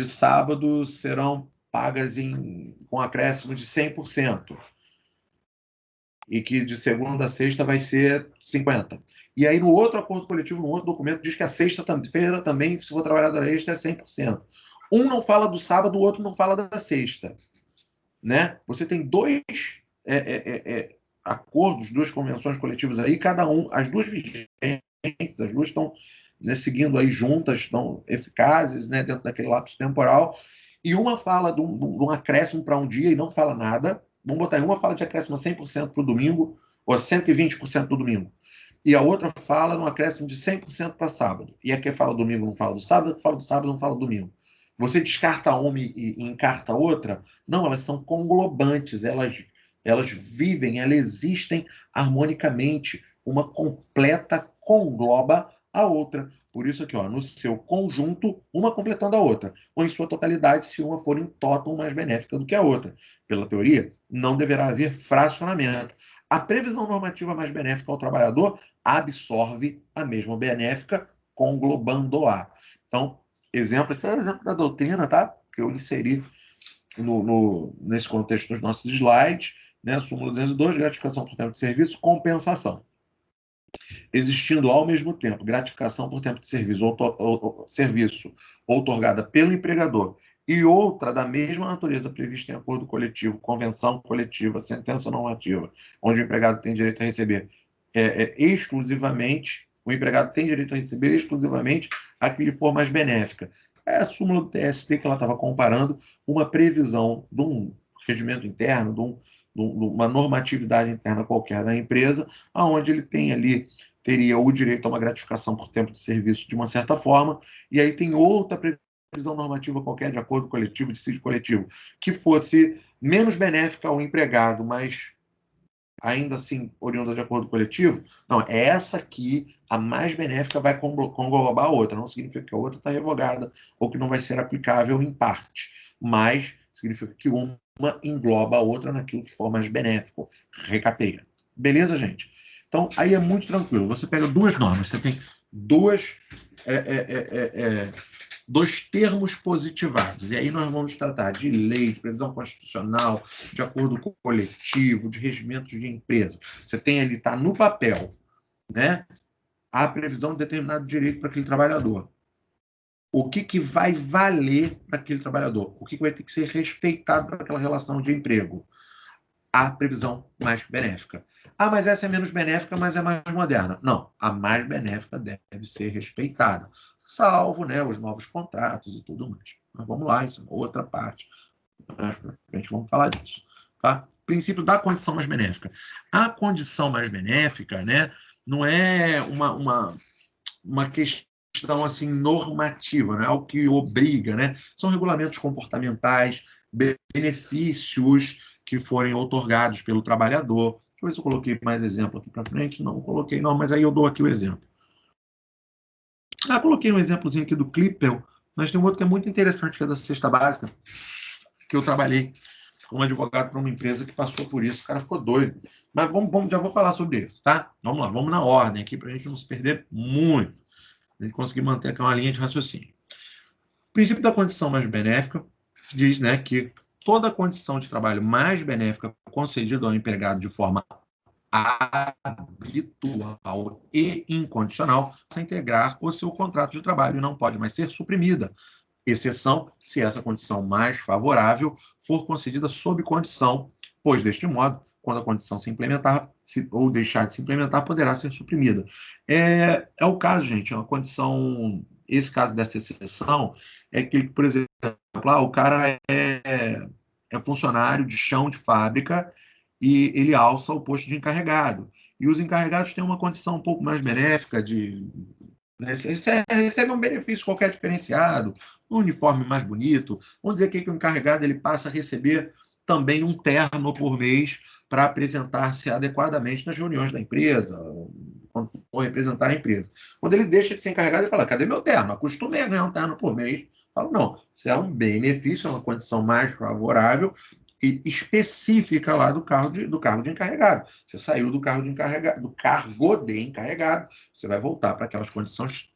sábado serão pagas com acréscimo de 100%, e que de segunda a sexta vai ser 50%. E aí, no outro acordo coletivo, no outro documento, diz que a sexta-feira também, se for trabalhar hora extra, é 100%. Um não fala do sábado, o outro não fala da sexta. Né? Você tem dois acordos, duas convenções coletivas aí, cada um, as duas vigentes, as duas estão, né, seguindo aí juntas, estão eficazes, né, dentro daquele lapso temporal, e uma fala de um acréscimo para um dia e não fala nada. Vamos botar aí, uma fala de acréscimo a 100% para o domingo, ou a 120% do domingo, e a outra fala no acréscimo de 100% para sábado. E a que fala domingo não fala do sábado, a que fala do sábado não fala do domingo. Você descarta uma e encarta outra? Não, elas são conglobantes, elas vivem, elas existem harmonicamente. Uma completa congloba a outra. Por isso aqui, ó, no seu conjunto, uma completando a outra. Ou em sua totalidade, se uma for em total mais benéfica do que a outra. Pela teoria, não deverá haver fracionamento. A previsão normativa mais benéfica ao trabalhador absorve a mesma benéfica, conglobando-a. Então, exemplo, esse é o exemplo da doutrina, tá? Que eu inseri nesse contexto dos nossos slides, né? Súmula 202, gratificação por tempo de serviço, compensação. Existindo ao mesmo tempo gratificação por tempo de serviço outorgada pelo empregador e outra da mesma natureza prevista em acordo coletivo, convenção coletiva, sentença normativa, onde o empregado tem direito a receber exclusivamente, o empregado tem direito a receber exclusivamente a que lhe for mais benéfica. É a súmula do TST que ela estava comparando uma previsão de um regimento interno, de uma normatividade interna qualquer da empresa, aonde ele tem ali, teria o direito a uma gratificação por tempo de serviço de uma certa forma, e aí tem outra previsão normativa qualquer de acordo coletivo, de dissídio coletivo, que fosse menos benéfica ao empregado, mas ainda assim oriunda de acordo coletivo. Não, é essa aqui, a mais benéfica, vai conglobar a outra. Não significa que a outra está revogada ou que não vai ser aplicável em parte, mas significa que uma engloba a outra naquilo que for mais benéfico. Recapeia. Beleza, gente? Então, aí é muito tranquilo. Você pega duas normas, você tem dois termos positivados. E aí nós vamos tratar de lei, de previsão constitucional, de acordo coletivo, de regimentos de empresa. Você tem ali, está no papel, né, a previsão de determinado direito para aquele trabalhador. O que vai valer para aquele trabalhador? O que vai ter que ser respeitado para aquela relação de emprego? A previsão mais benéfica. Ah, mas essa é menos benéfica, mas é mais moderna. Não, a mais benéfica deve ser respeitada, salvo, né, os novos contratos e tudo mais. Mas vamos lá, isso é outra parte. Mais pra frente vamos falar disso. Tá? Princípio da condição mais benéfica. A condição mais benéfica, né, não é uma questão assim normativa, né, algo que obriga, né? São regulamentos comportamentais, benefícios que forem outorgados pelo trabalhador. Deixa eu ver se eu coloquei mais exemplo aqui para frente. Não coloquei, não, mas aí eu dou aqui o exemplo. Coloquei um exemplozinho aqui do Clipper, mas tem um outro que é muito interessante, que é da cesta básica, que eu trabalhei como advogado para uma empresa que passou por isso. O cara ficou doido. Mas já vou falar sobre isso, tá? Vamos lá, vamos na ordem aqui para a gente não se perder muito. A gente conseguir manter aqui uma linha de raciocínio. O princípio da condição mais benéfica diz, né, que toda condição de trabalho mais benéfica concedida ao empregado de forma habitual e incondicional passa a integrar o seu contrato de trabalho e não pode mais ser suprimida, exceção se essa condição mais favorável for concedida sob condição, pois deste modo, quando a condição se implementar ou deixar de se implementar, poderá ser suprimida. É o caso, gente, é uma condição. Esse caso dessa exceção é que, por exemplo, o cara é funcionário de chão de fábrica e ele alça o posto de encarregado. E os encarregados têm uma condição um pouco mais benéfica de, né, recebe um benefício qualquer diferenciado, um uniforme mais bonito. Vamos dizer que o encarregado ele passa a receber também um terno por mês para apresentar-se adequadamente nas reuniões da empresa, quando for representar a empresa. Quando ele deixa de ser encarregado, ele fala: cadê meu terno? Acostumei a ganhar um terno por mês. Eu falo: não, isso é um benefício, é uma condição mais favorável e específica lá do cargo de encarregado. Você saiu do cargo de encarregado, do cargo de encarregado, você vai voltar para aquelas condições,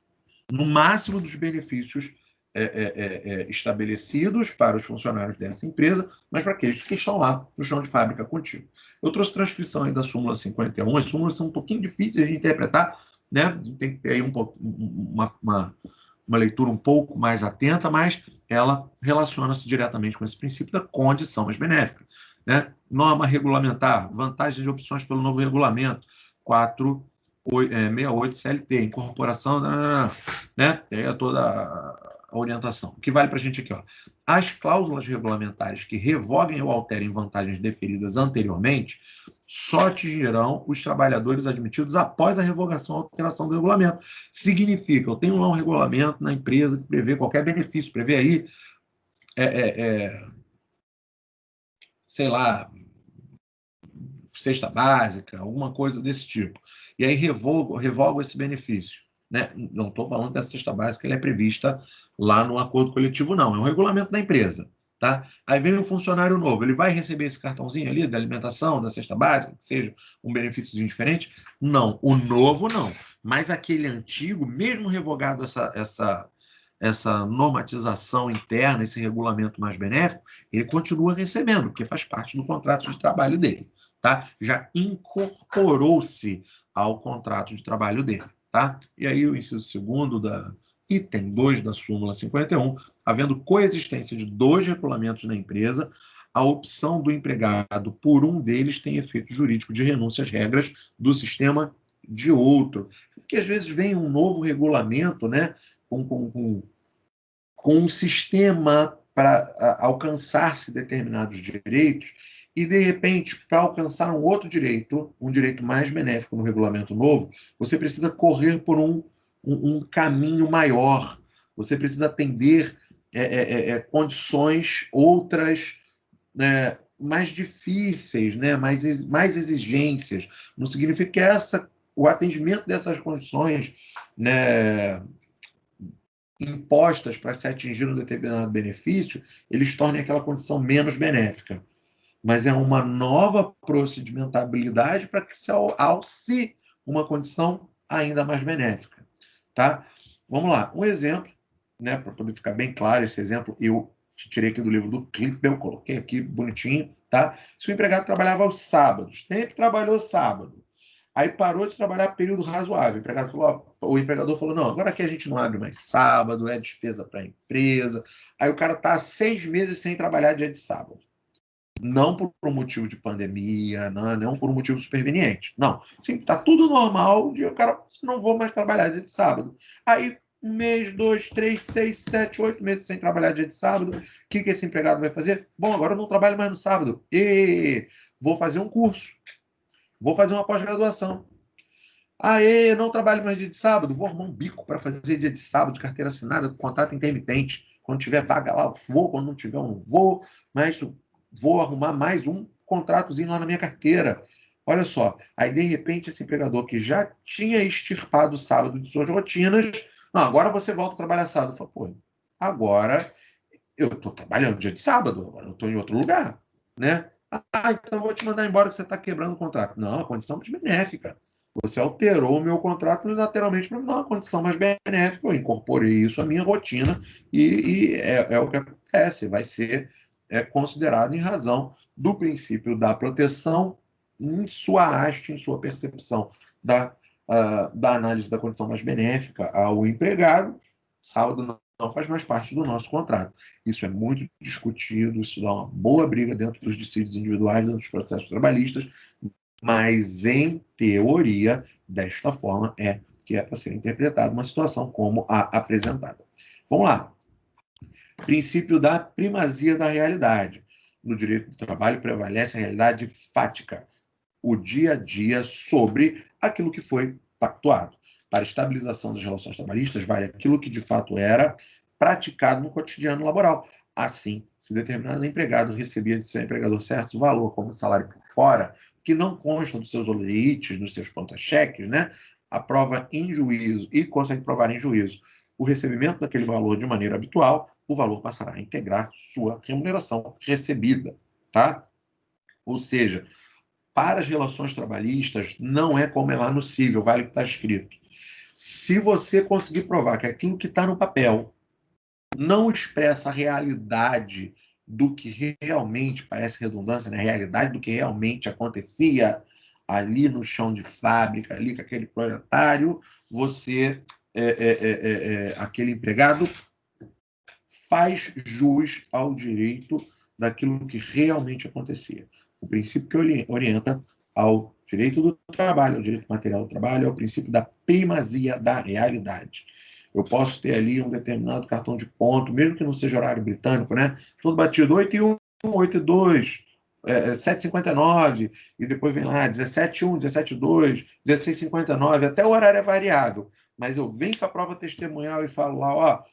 no máximo dos benefícios estabelecidos para os funcionários dessa empresa, mas para aqueles que estão lá no chão de fábrica contigo. Eu trouxe transcrição aí da súmula 51, as súmulas são um pouquinho difíceis de interpretar, né? Tem que ter aí uma leitura um pouco mais atenta, mas ela relaciona-se diretamente com esse princípio da condição mais benéfica. Né? Norma regulamentar, vantagens e opções pelo novo regulamento, 468 CLT, incorporação, né? Tem toda a orientação. O que vale para a gente aqui, ó. As cláusulas regulamentares que revoguem ou alterem vantagens deferidas anteriormente só atingirão os trabalhadores admitidos após a revogação ou alteração do regulamento. Significa, eu tenho lá um regulamento na empresa que prevê qualquer benefício, prevê aí, sei lá, cesta básica, alguma coisa desse tipo. E aí revogo esse benefício. Né? Não estou falando que a cesta básica ela é prevista lá no acordo coletivo, não. É um regulamento da empresa. Tá? Aí vem um funcionário novo, ele vai receber esse cartãozinho ali da alimentação, da cesta básica, que seja um benefício diferente? Não, o novo não. Mas aquele antigo, mesmo revogado essa normatização interna, esse regulamento mais benéfico, ele continua recebendo, porque faz parte do contrato de trabalho dele. Tá? Já incorporou-se ao contrato de trabalho dele. Tá? E aí o inciso segundo da item 2 da súmula 51, havendo coexistência de dois regulamentos na empresa, a opção do empregado por um deles tem efeito jurídico de renúncia às regras do sistema de outro. Porque às vezes vem um novo regulamento, né, com um sistema para alcançar-se determinados direitos, e, de repente, para alcançar um outro direito, um direito mais benéfico no regulamento novo, você precisa correr por um caminho maior, você precisa atender condições outras, né, mais difíceis, né, mais exigências. Não significa que o atendimento dessas condições, né, impostas para se atingir um determinado benefício, eles tornem aquela condição menos benéfica. Mas é uma nova procedimentabilidade para que se alce uma condição ainda mais benéfica. Tá? Vamos lá, um exemplo, né, para poder ficar bem claro esse exemplo, eu tirei aqui do livro do Clipper, eu coloquei aqui bonitinho, tá? Se o empregado trabalhava aos sábados, sempre trabalhou sábado, aí parou de trabalhar período razoável. O empregador falou: não, agora aqui a gente não abre mais sábado, é despesa para a empresa. Aí o cara está 6 meses sem trabalhar dia de sábado. Não por um motivo de pandemia, não por um motivo superveniente. Não. Sim, está tudo normal, o cara não vou mais trabalhar dia de sábado. Aí, 1 mês, 2, 3, 6, 7, 8 meses sem trabalhar dia de sábado, o que esse empregado vai fazer? Bom, agora eu não trabalho mais no sábado. E vou fazer um curso. Vou fazer uma pós-graduação. Eu não trabalho mais dia de sábado, vou arrumar um bico para fazer dia de sábado, de carteira assinada, contrato intermitente. Quando tiver vaga lá, eu vou, quando não tiver, eu não vou, mas vou arrumar mais um contratozinho lá na minha carteira. Olha só, aí de repente esse empregador que já tinha extirpado o sábado de suas rotinas, não, agora você volta a trabalhar sábado. Fala, pô, agora eu estou trabalhando dia de sábado, agora eu estou em outro lugar, né? Então eu vou te mandar embora que você está quebrando o contrato. Não, a condição é benéfica. Você alterou o meu contrato unilateralmente para me dar uma condição mais benéfica. Eu incorporei isso à minha rotina e é o que acontece. Vai ser considerado em razão do princípio da proteção em sua haste, em sua percepção da análise da condição mais benéfica ao empregado. Sábado não faz mais parte do nosso contrato. Isso é muito discutido, isso dá uma boa briga dentro dos dissídios individuais, dentro dos processos trabalhistas, mas, em teoria, desta forma que é para ser interpretada uma situação como a apresentada. Vamos lá. Princípio da primazia da realidade. No direito do trabalho prevalece a realidade fática, o dia a dia sobre aquilo que foi pactuado. Para a estabilização das relações trabalhistas, vale aquilo que de fato era praticado no cotidiano laboral. Assim, se determinado empregado recebia de seu empregador certo valor como salário por fora, que não consta dos seus olerites, dos seus contra-cheques, né? Aprova em juízo e consegue provar em juízo o recebimento daquele valor de maneira habitual, o valor passará a integrar sua remuneração recebida, tá? Ou seja, para as relações trabalhistas, não é como é lá no cível, vale o que está escrito. Se você conseguir provar que aquilo que está no papel não expressa a realidade do que realmente, parece redundância, né? A realidade do que realmente acontecia ali no chão de fábrica, ali com aquele proletário, você, aquele empregado, faz jus ao direito daquilo que realmente acontecia. O princípio que orienta ao direito do trabalho, ao direito material do trabalho, é o princípio da primazia da realidade. Eu posso ter ali um determinado cartão de ponto, mesmo que não seja horário britânico, né? Tudo batido 8 e 1, 8 e 2, 7h59, e depois vem lá 17h1, 17h2, 16h59, até o horário é variável. Mas eu venho com a prova testemunhal e falo lá, ó, o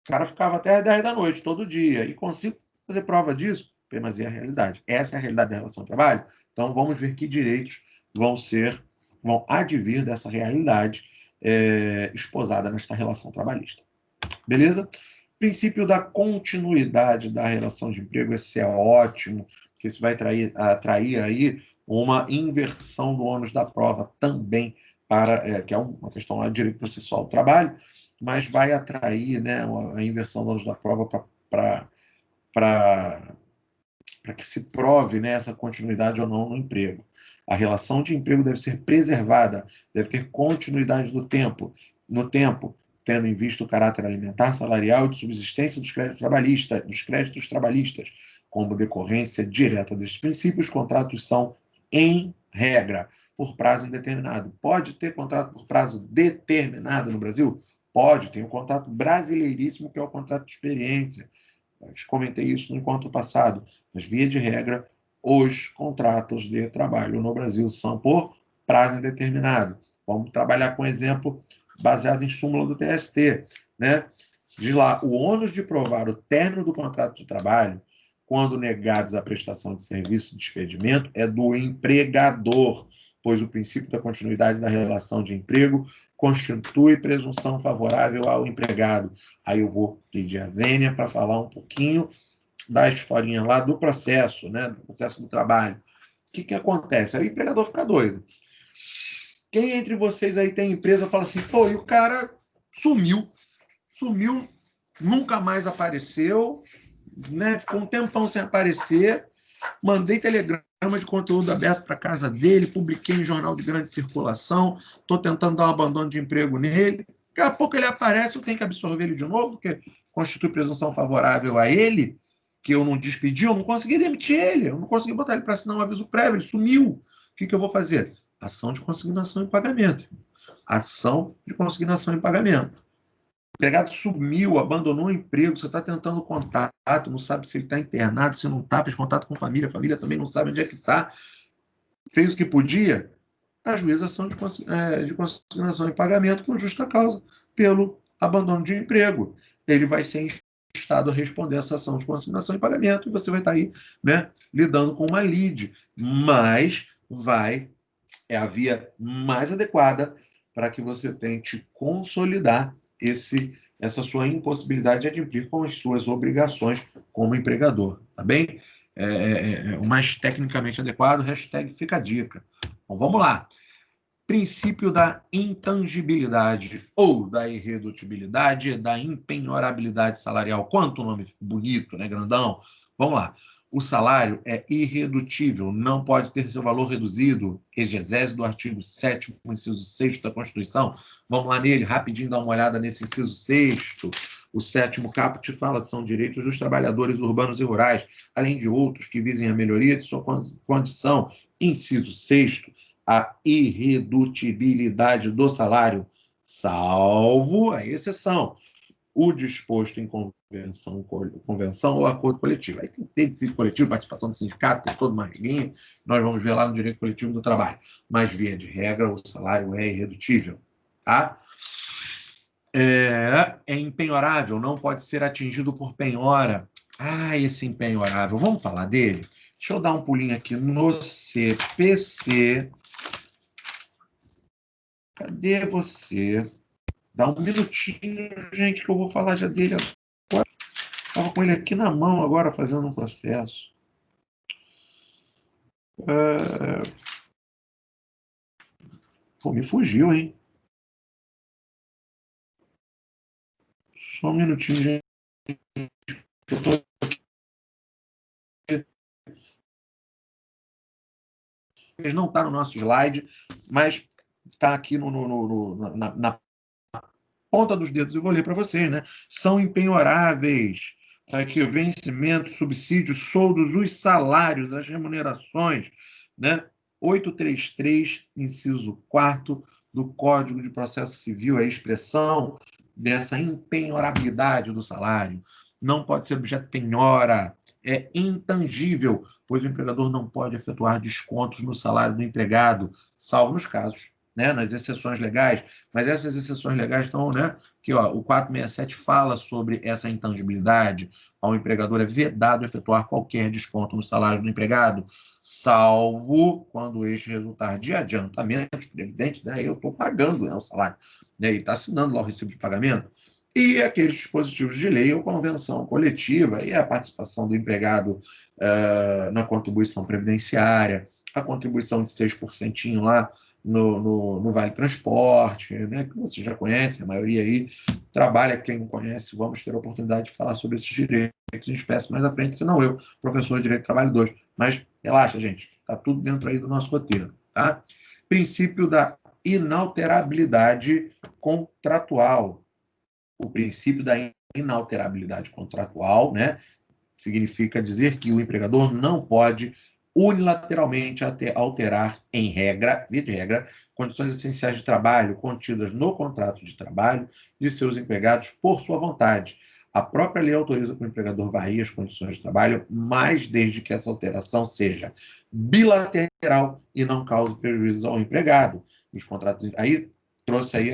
cara ficava até às 10 da noite, todo dia, e consigo fazer prova disso, primazia a realidade. Essa é a realidade da relação de trabalho. Então, vamos ver que direitos vão advir dessa realidade esposada nesta relação trabalhista. Beleza? Princípio da continuidade da relação de emprego, esse é ótimo, porque isso vai atrair aí uma inversão do ônus da prova também, que é uma questão lá de direito processual do trabalho, mas vai atrair, né, a inversão do ônus da prova para que se prove, né, essa continuidade ou não no emprego. A relação de emprego deve ser preservada, deve ter continuidade no tempo, tendo em vista o caráter alimentar, salarial e de subsistência dos créditos trabalhistas. Como decorrência direta desses princípios, os contratos são, em regra, por prazo indeterminado. Pode ter contrato por prazo determinado no Brasil? Pode, tem o contrato brasileiríssimo, que é o contrato de experiência. Eu comentei isso no encontro passado, mas, via de regra, os contratos de trabalho no Brasil são por prazo indeterminado. Vamos trabalhar com exemplo baseado em súmula do TST, né? Diz lá, o ônus de provar o término do contrato de trabalho, quando negados a prestação de serviço de despedimento, é do empregador, pois o princípio da continuidade da relação de emprego constitui presunção favorável ao empregado. Aí eu vou pedir a Vênia para falar um pouquinho da historinha lá do processo, né, do processo do trabalho. O que acontece? Aí o empregador fica doido. Quem entre vocês aí tem empresa fala assim, pô, e o cara sumiu, nunca mais apareceu, né, ficou um tempão sem aparecer, mandei telegrama de conteúdo aberto para casa dele, publiquei em jornal de grande circulação, estou tentando dar um abandono de emprego nele. Daqui a pouco ele aparece, eu tenho que absorver ele de novo, porque constitui presunção favorável a ele, que eu não despedi, eu não consegui demitir ele, eu não consegui botar ele para assinar um aviso prévio, ele sumiu. O que eu vou fazer? Ação de consignação em pagamento. Ação de consignação em pagamento. O empregado sumiu, abandonou o emprego, você está tentando contato, não sabe se ele está internado, se não está, fez contato com a família também não sabe onde é que está, fez o que podia, ajuização de consignação em pagamento com justa causa pelo abandono de emprego. Ele vai ser instado a responder essa ação de consignação em pagamento e você vai estar aí, né, lidando com uma lide, mas é a via mais adequada para que você tente consolidar essa sua impossibilidade de adquirir com as suas obrigações como empregador, tá bem? O mais tecnicamente adequado, hashtag fica a dica. Então, vamos lá. Princípio da intangibilidade ou da irredutibilidade, da impenhorabilidade salarial. Quanto nome bonito, né, grandão? Vamos lá. O salário é irredutível, não pode ter seu valor reduzido. Exegese do artigo 7º, inciso 6º da Constituição. Vamos lá nele, rapidinho, dar uma olhada nesse inciso 6º. O 7º caput fala que são direitos dos trabalhadores urbanos e rurais, além de outros que visem a melhoria de sua condição. Inciso 6º, a irredutibilidade do salário, salvo a exceção. o disposto em convenção ou acordo coletivo. Aí tem tecido coletivo, participação do sindicato, tem toda uma regrinha, nós vamos ver lá no direito coletivo do trabalho. Mas, via de regra, o salário é irredutível. Tá? É impenhorável, não pode ser atingido por penhora. Esse impenhorável, vamos falar dele? Deixa eu dar um pulinho aqui no CPC. Cadê você? Dá um minutinho, gente, que eu vou falar já dele agora. Estava com ele aqui na mão agora, fazendo um processo. Pô, me fugiu, hein? Só um minutinho, gente. Eu tô aqui. Ele não está no nosso slide, mas está aqui na ponta dos dedos. Eu vou ler para vocês, né? São impenhoráveis. Tá aqui, o vencimento, subsídios, soldos, os salários, as remunerações, né? 833, inciso 4º do Código de Processo Civil, é a expressão dessa impenhorabilidade do salário. Não pode ser objeto de penhora, é intangível, pois o empregador não pode efetuar descontos no salário do empregado, salvo nos casos, né, nas exceções legais, mas essas exceções legais estão, né, que ó, o 467 fala sobre essa intangibilidade. Ao empregador é vedado efetuar qualquer desconto no salário do empregado, salvo quando este resultar de adiantamentos previdentes, né, eu estou pagando, né, o salário, né, e está assinando lá o recibo de pagamento, e aqueles dispositivos de lei ou convenção coletiva, e a participação do empregado na contribuição previdenciária, a contribuição de 6% lá no Vale Transporte, né, que você já conhece, a maioria aí trabalha, quem não conhece, vamos ter a oportunidade de falar sobre esses direitos em espécie mais à frente, senão eu, professor de Direito do Trabalho 2. Mas relaxa, gente, está tudo dentro aí do nosso roteiro. Tá? Princípio da inalterabilidade contratual. O princípio da inalterabilidade contratual, né, significa dizer que o empregador não pode unilateralmente alterar, em regra, via de regra, condições essenciais de trabalho contidas no contrato de trabalho de seus empregados por sua vontade. A própria lei autoriza que o empregador varie as condições de trabalho, mas desde que essa alteração seja bilateral e não cause prejuízo ao empregado. Os contratos, aí trouxe aí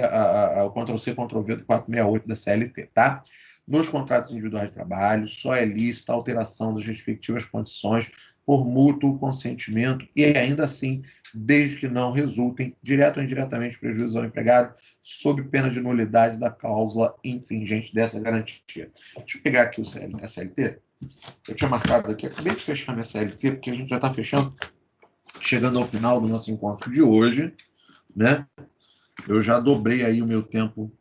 o Ctrl+C, Ctrl+V do 468 da CLT, tá? Nos contratos individuais de trabalho, só é lícita a alteração das respectivas condições por mútuo consentimento e ainda assim, desde que não resultem, direto ou indiretamente, prejuízo ao empregado, sob pena de nulidade da cláusula infringente dessa garantia. Deixa eu pegar aqui a CLT. Eu tinha marcado aqui, acabei de fechar minha CLT, porque a gente já está fechando, chegando ao final do nosso encontro de hoje, né? Eu já dobrei aí o meu tempo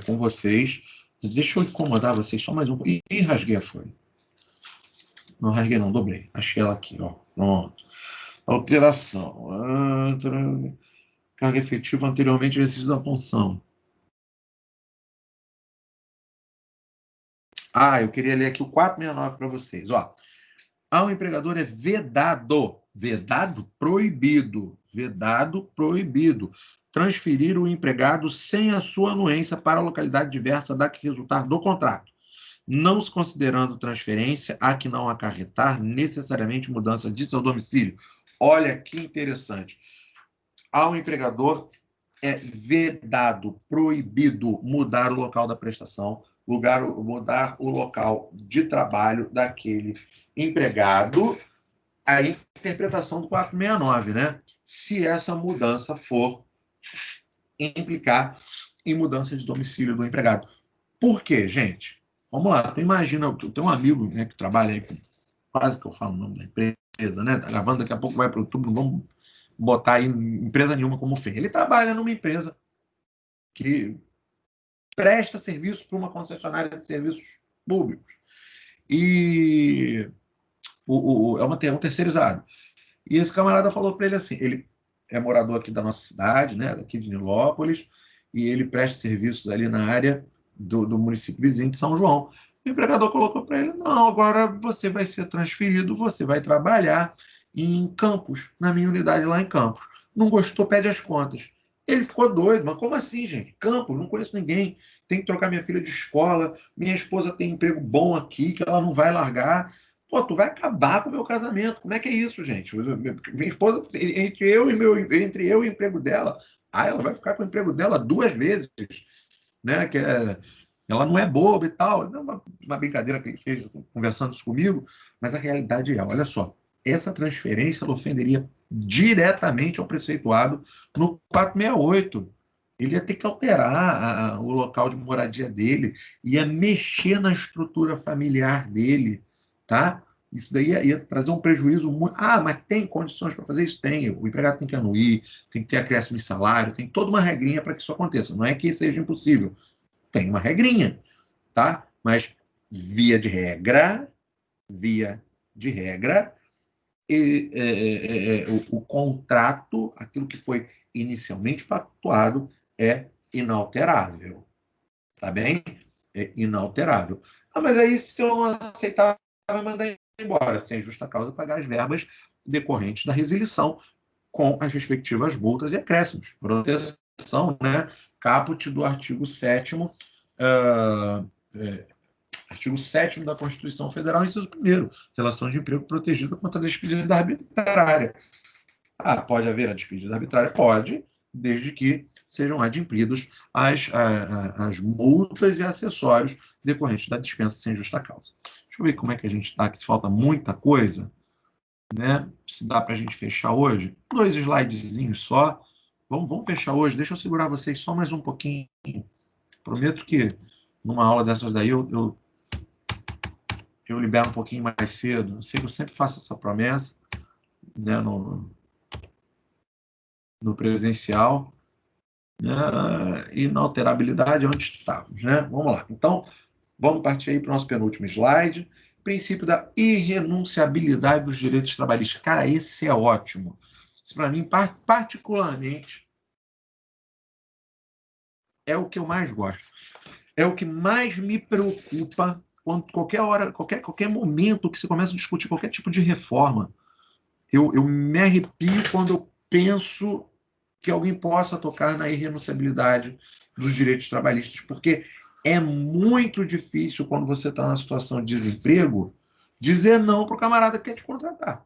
com vocês. Deixa eu incomodar vocês só mais um pouco. Ih, rasguei a folha. Não rasguei não, dobrei. Achei ela aqui, ó. Pronto. Alteração. Carga efetiva anteriormente exercício da função. Eu queria ler aqui o 469 para vocês. Ó. Ao empregador é vedado, proibido, transferir o empregado sem a sua anuência para a localidade diversa da que resultar do contrato, não se considerando transferência a que não acarretar necessariamente mudança de seu domicílio. Olha que interessante. Ao empregador é vedado, proibido mudar o local da prestação, mudar o local de trabalho daquele empregado, a interpretação do 469, né? Se essa mudança for implicar em mudança de domicílio do empregado. Por quê, gente? Vamos lá, tu imagina, tu tem um amigo, né, que trabalha aí, quase que eu falo o nome da empresa, né? Tá gravando, daqui a pouco vai para o YouTube, não vamos botar aí empresa nenhuma como FEM. Ele trabalha numa empresa que presta serviço para uma concessionária de serviços públicos. E é um terceirizado. E esse camarada falou para ele assim, ele é morador aqui da nossa cidade, né, daqui de Nilópolis, e ele presta serviços ali na área do município vizinho de São João. O empregador colocou para ele, não, agora você vai ser transferido, você vai trabalhar em Campos, na minha unidade lá em Campos. Não gostou, pede as contas. Ele ficou doido. Mas como assim, gente? Campo, não conheço ninguém. Tem que trocar minha filha de escola. Minha esposa tem emprego bom aqui, que ela não vai largar. Pô, tu vai acabar com o meu casamento. Como é que é isso, gente? Minha esposa, entre eu e o emprego dela, ela vai ficar com o emprego dela 2 vezes, né? Ela não é boba e tal. Não, uma brincadeira que ele fez conversando isso comigo, mas a realidade é, olha só, essa transferência ela ofenderia diretamente ao preceituado no 468. Ele ia ter que alterar o local de moradia dele, ia mexer na estrutura familiar dele, tá? Isso daí ia trazer um prejuízo muito. Ah, mas tem condições para fazer isso? Tem. O empregado tem que anuir, tem que ter acréscimo de salário, tem toda uma regrinha para que isso aconteça. Não é que seja impossível. Tem uma regrinha, tá? Mas via de regra, o contrato, aquilo que foi inicialmente pactuado, é inalterável, tá bem? É inalterável. Ah, mas aí se eu não aceitar, vai mandar embora, sem justa causa, pagar as verbas decorrentes da resilição com as respectivas multas e acréscimos. Proteção, né? Caput do artigo 7º, artigo 7º da Constituição Federal, inciso 1º, relação de emprego protegida contra a despedida arbitrária. Ah, pode haver a despedida arbitrária? Pode, desde que sejam adimplidos as multas e acessórios decorrentes da dispensa sem justa causa. Deixa eu ver como é que a gente está aqui, se falta muita coisa, né? Se dá para a gente fechar hoje. 2 slidezinhos só. Vamos fechar hoje. Deixa eu segurar vocês só mais um pouquinho. Prometo que numa aula dessas daí eu libero um pouquinho mais cedo. Eu sei que eu sempre faço essa promessa, né, no presencial, né, inalterabilidade onde estávamos, né? Vamos lá. Então, vamos partir aí para o nosso penúltimo slide. Princípio da irrenunciabilidade dos direitos trabalhistas. Cara, esse é ótimo. Isso, para mim, particularmente, é o que eu mais gosto. É o que mais me preocupa quando qualquer hora, qualquer momento que você começa a discutir qualquer tipo de reforma. Eu me arrepio quando eu penso que alguém possa tocar na irrenunciabilidade dos direitos trabalhistas, porque é muito difícil, quando você está na situação de desemprego, dizer não para o camarada que quer te contratar.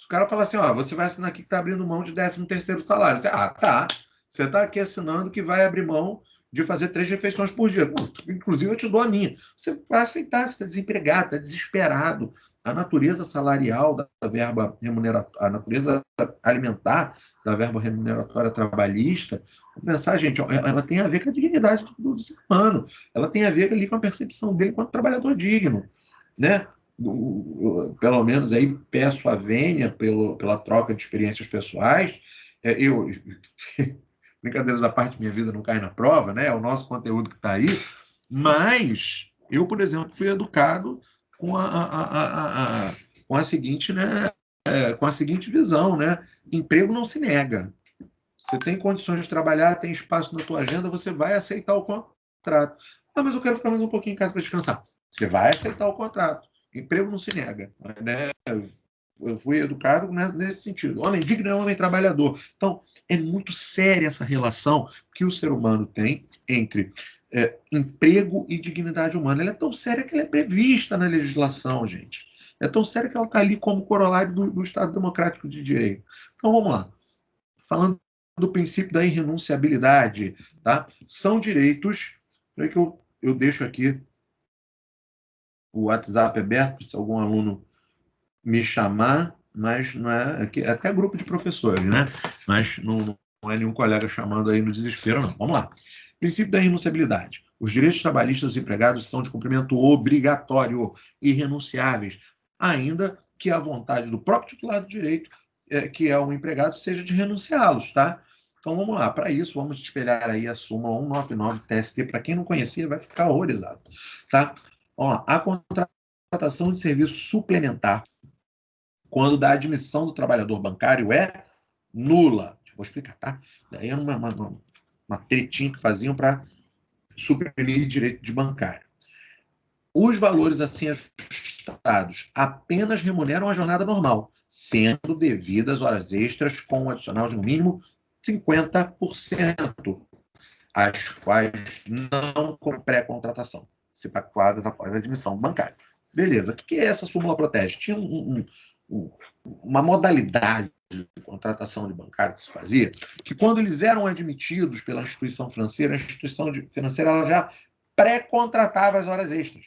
O cara fala assim, ó, você vai assinar aqui que está abrindo mão de 13º salário. Você, tá. Você está aqui assinando que vai abrir mão de fazer 3 refeições por dia. Pô, inclusive, eu te dou a minha. Você vai aceitar, você está desempregado, está desesperado. A natureza salarial da verba remuneratória, a natureza alimentar da verba remuneratória trabalhista, pensar, gente, ela tem a ver com a dignidade do ser humano. Ela tem a ver ali com a percepção dele enquanto trabalhador digno, né? Pelo menos aí peço a vênia pela troca de experiências pessoais. Eu, brincadeiras à parte, minha vida não cai na prova, né? É o nosso conteúdo que está aí. Mas eu, por exemplo, fui educado com com a seguinte, né? Com a seguinte visão, né? Emprego não se nega. Você tem condições de trabalhar, tem espaço na tua agenda, você vai aceitar o contrato. Ah, mas eu quero ficar mais um pouquinho em casa para descansar. Você vai aceitar o contrato. Emprego não se nega, né? Eu fui educado nesse sentido. Homem digno é homem trabalhador. Então, é muito séria essa relação que o ser humano tem entre emprego e dignidade humana. Ela é tão séria que ela é prevista na legislação, gente. É tão séria que ela está ali como corolário do Estado Democrático de Direito. Então, vamos lá. Falando do princípio da irrenunciabilidade, tá? São direitos. Peraí que eu deixo aqui o WhatsApp aberto, se algum aluno me chamar, mas não é, até grupo de professores, né? Mas não é nenhum colega chamando aí no desespero, não. Vamos lá. Princípio da irrenunciabilidade. Os direitos trabalhistas dos empregados são de cumprimento obrigatório, irrenunciáveis, ainda que a vontade do próprio titular do direito, que é o empregado, seja de renunciá-los, tá? Então vamos lá, para isso vamos espelhar aí a súmula 199 TST, para quem não conhecia vai ficar horrorizado, tá? Vamos lá, a contratação de serviço suplementar quando da admissão do trabalhador bancário é nula. Vou explicar, tá? Daí é uma tretinha que faziam para suprimir direito de bancário. Os valores assim ajustados apenas remuneram a jornada normal, sendo devidas horas extras com um adicional de no mínimo 50%, as quais não com pré-contratação, se pactuadas após a admissão bancária. Beleza, o que essa súmula protege? Tinha uma modalidade de contratação de bancário que se fazia, que quando eles eram admitidos pela instituição financeira, a instituição financeira ela já pré-contratava as horas extras.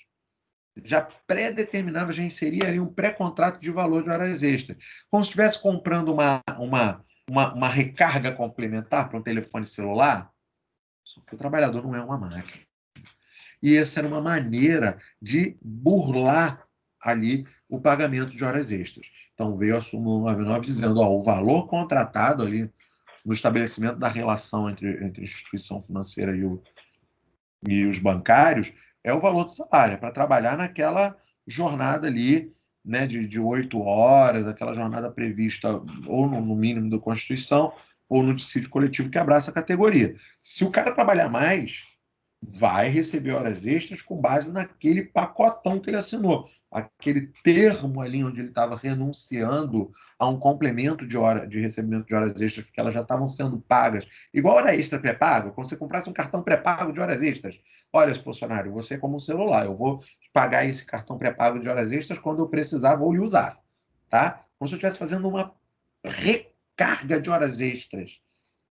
Já pré-determinava, já inseria ali um pré-contrato de valor de horas extras. Como se estivesse comprando uma recarga complementar para um telefone celular, só que o trabalhador não é uma máquina. E essa era uma maneira de burlar ali o pagamento de horas extras. Então veio a súmula 99 dizendo, o valor contratado ali no estabelecimento da relação entre a instituição financeira e os bancários é o valor do salário, para trabalhar naquela jornada ali, né, de 8 horas, aquela jornada prevista ou no mínimo da Constituição ou no dissídio coletivo que abraça a categoria. Se o cara trabalhar mais, vai receber horas extras com base naquele pacotão que ele assinou, aquele termo ali onde ele estava renunciando a um complemento de recebimento de horas extras, porque elas já estavam sendo pagas. Igual hora extra pré-pago, quando você comprasse um cartão pré-pago de horas extras. Olha, funcionário, você é como um celular, eu vou pagar esse cartão pré-pago de horas extras quando eu precisar, vou lhe usar. Tá? Como se eu estivesse fazendo uma recarga de horas extras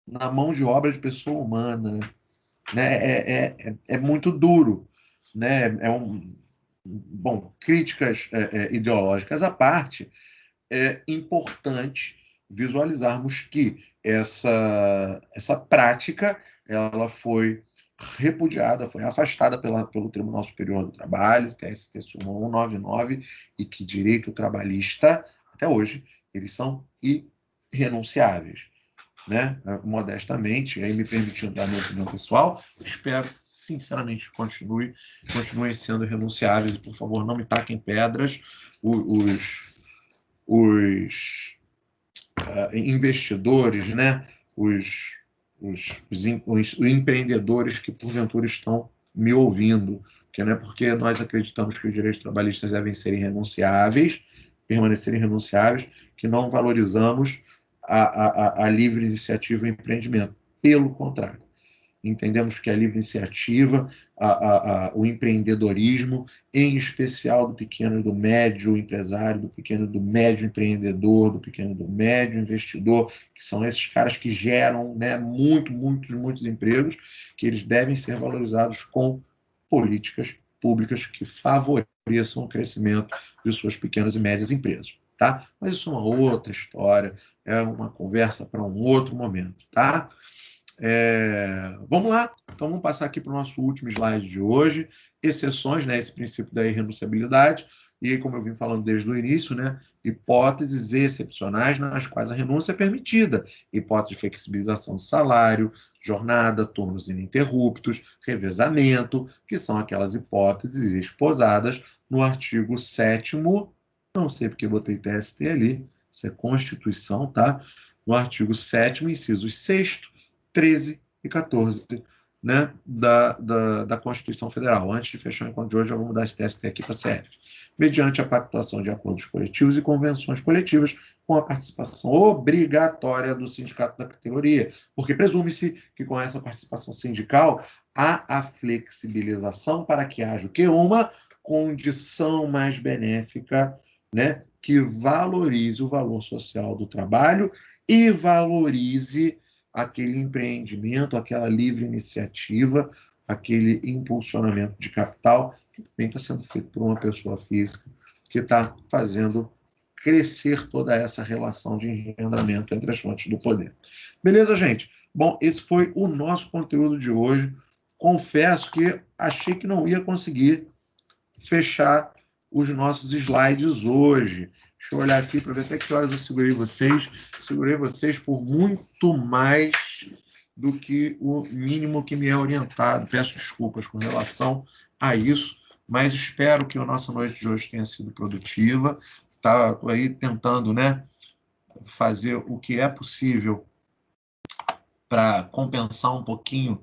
na mão de obra de pessoa humana, né? É muito duro, né? Bom, críticas ideológicas à parte, é importante visualizarmos que essa prática ela foi repudiada, foi afastada pelo Tribunal Superior do Trabalho, TST súmula 199, e que direito trabalhista, até hoje, eles são irrenunciáveis. Né? Modestamente, aí me permitindo dar minha opinião pessoal, espero sinceramente que continuem sendo renunciáveis. Por favor, não me taquem pedras. Os investidores, né? Os empreendedores que porventura estão me ouvindo, que não é porque nós acreditamos que os direitos trabalhistas devem ser irrenunciáveis, permanecerem irrenunciáveis, que não valorizamos a livre iniciativa e o empreendimento. Pelo contrário, entendemos que a livre iniciativa, o empreendedorismo, em especial do pequeno e do médio empresário, do pequeno e do médio empreendedor, do pequeno e do médio investidor, que são esses caras que geram, né, muitos empregos, que eles devem ser valorizados com políticas públicas que favoreçam o crescimento de suas pequenas e médias empresas. Tá? Mas isso é uma outra história, é uma conversa para um outro momento. Tá? Vamos lá, então vamos passar aqui para o nosso último slide de hoje, exceções, né, esse princípio da irrenunciabilidade, e como eu vim falando desde o início, né, hipóteses excepcionais nas quais a renúncia é permitida, hipótese de flexibilização de salário, jornada, turnos ininterruptos, revezamento, que são aquelas hipóteses esposadas no artigo 7º, não sei porque botei TST ali, isso é Constituição, tá? No artigo 7º, incisos 6º, 13 e 14, né, da Constituição Federal. Antes de fechar o encontro de hoje, eu vou mudar esse TST aqui para CF. Mediante a pactuação de acordos coletivos e convenções coletivas com a participação obrigatória do sindicato da categoria, porque presume-se que com essa participação sindical há a flexibilização para que haja o quê? Uma condição mais benéfica, né, que valorize o valor social do trabalho e valorize aquele empreendimento, aquela livre iniciativa, aquele impulsionamento de capital que também está sendo feito por uma pessoa física que está fazendo crescer toda essa relação de engendramento entre as fontes do poder. Beleza, gente? Bom, esse foi o nosso conteúdo de hoje. Confesso que achei que não ia conseguir fechar os nossos slides hoje. Deixa eu olhar aqui para ver até que horas eu segurei vocês. Segurei vocês por muito mais do que o mínimo que me é orientado. Peço desculpas com relação a isso, mas espero que a nossa noite de hoje tenha sido produtiva. Estou aí tentando, né, fazer o que é possível para compensar um pouquinho,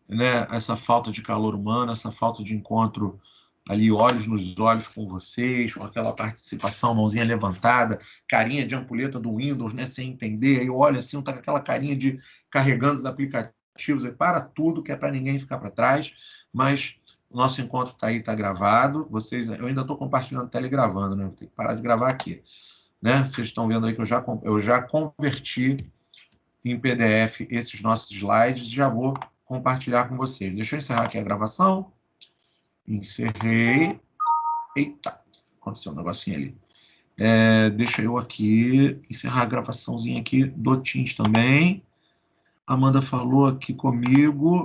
né, essa falta de calor humano, essa falta de encontro ali olhos nos olhos com vocês, com aquela participação, mãozinha levantada, carinha de ampulheta do Windows, né, sem entender, aí olha assim, tá com aquela carinha de carregando os aplicativos, aí para tudo, que é para ninguém ficar para trás, mas o nosso encontro está aí, está gravado, vocês, eu ainda estou compartilhando, telegravando, né, vou ter que parar de gravar aqui, né, vocês estão vendo aí que eu já converti em PDF esses nossos slides, e já vou compartilhar com vocês. Deixa eu encerrar aqui a gravação, encerrei. Eita, aconteceu um negocinho ali. Deixa eu aqui encerrar a gravaçãozinha aqui do Teams também. Amanda falou aqui comigo.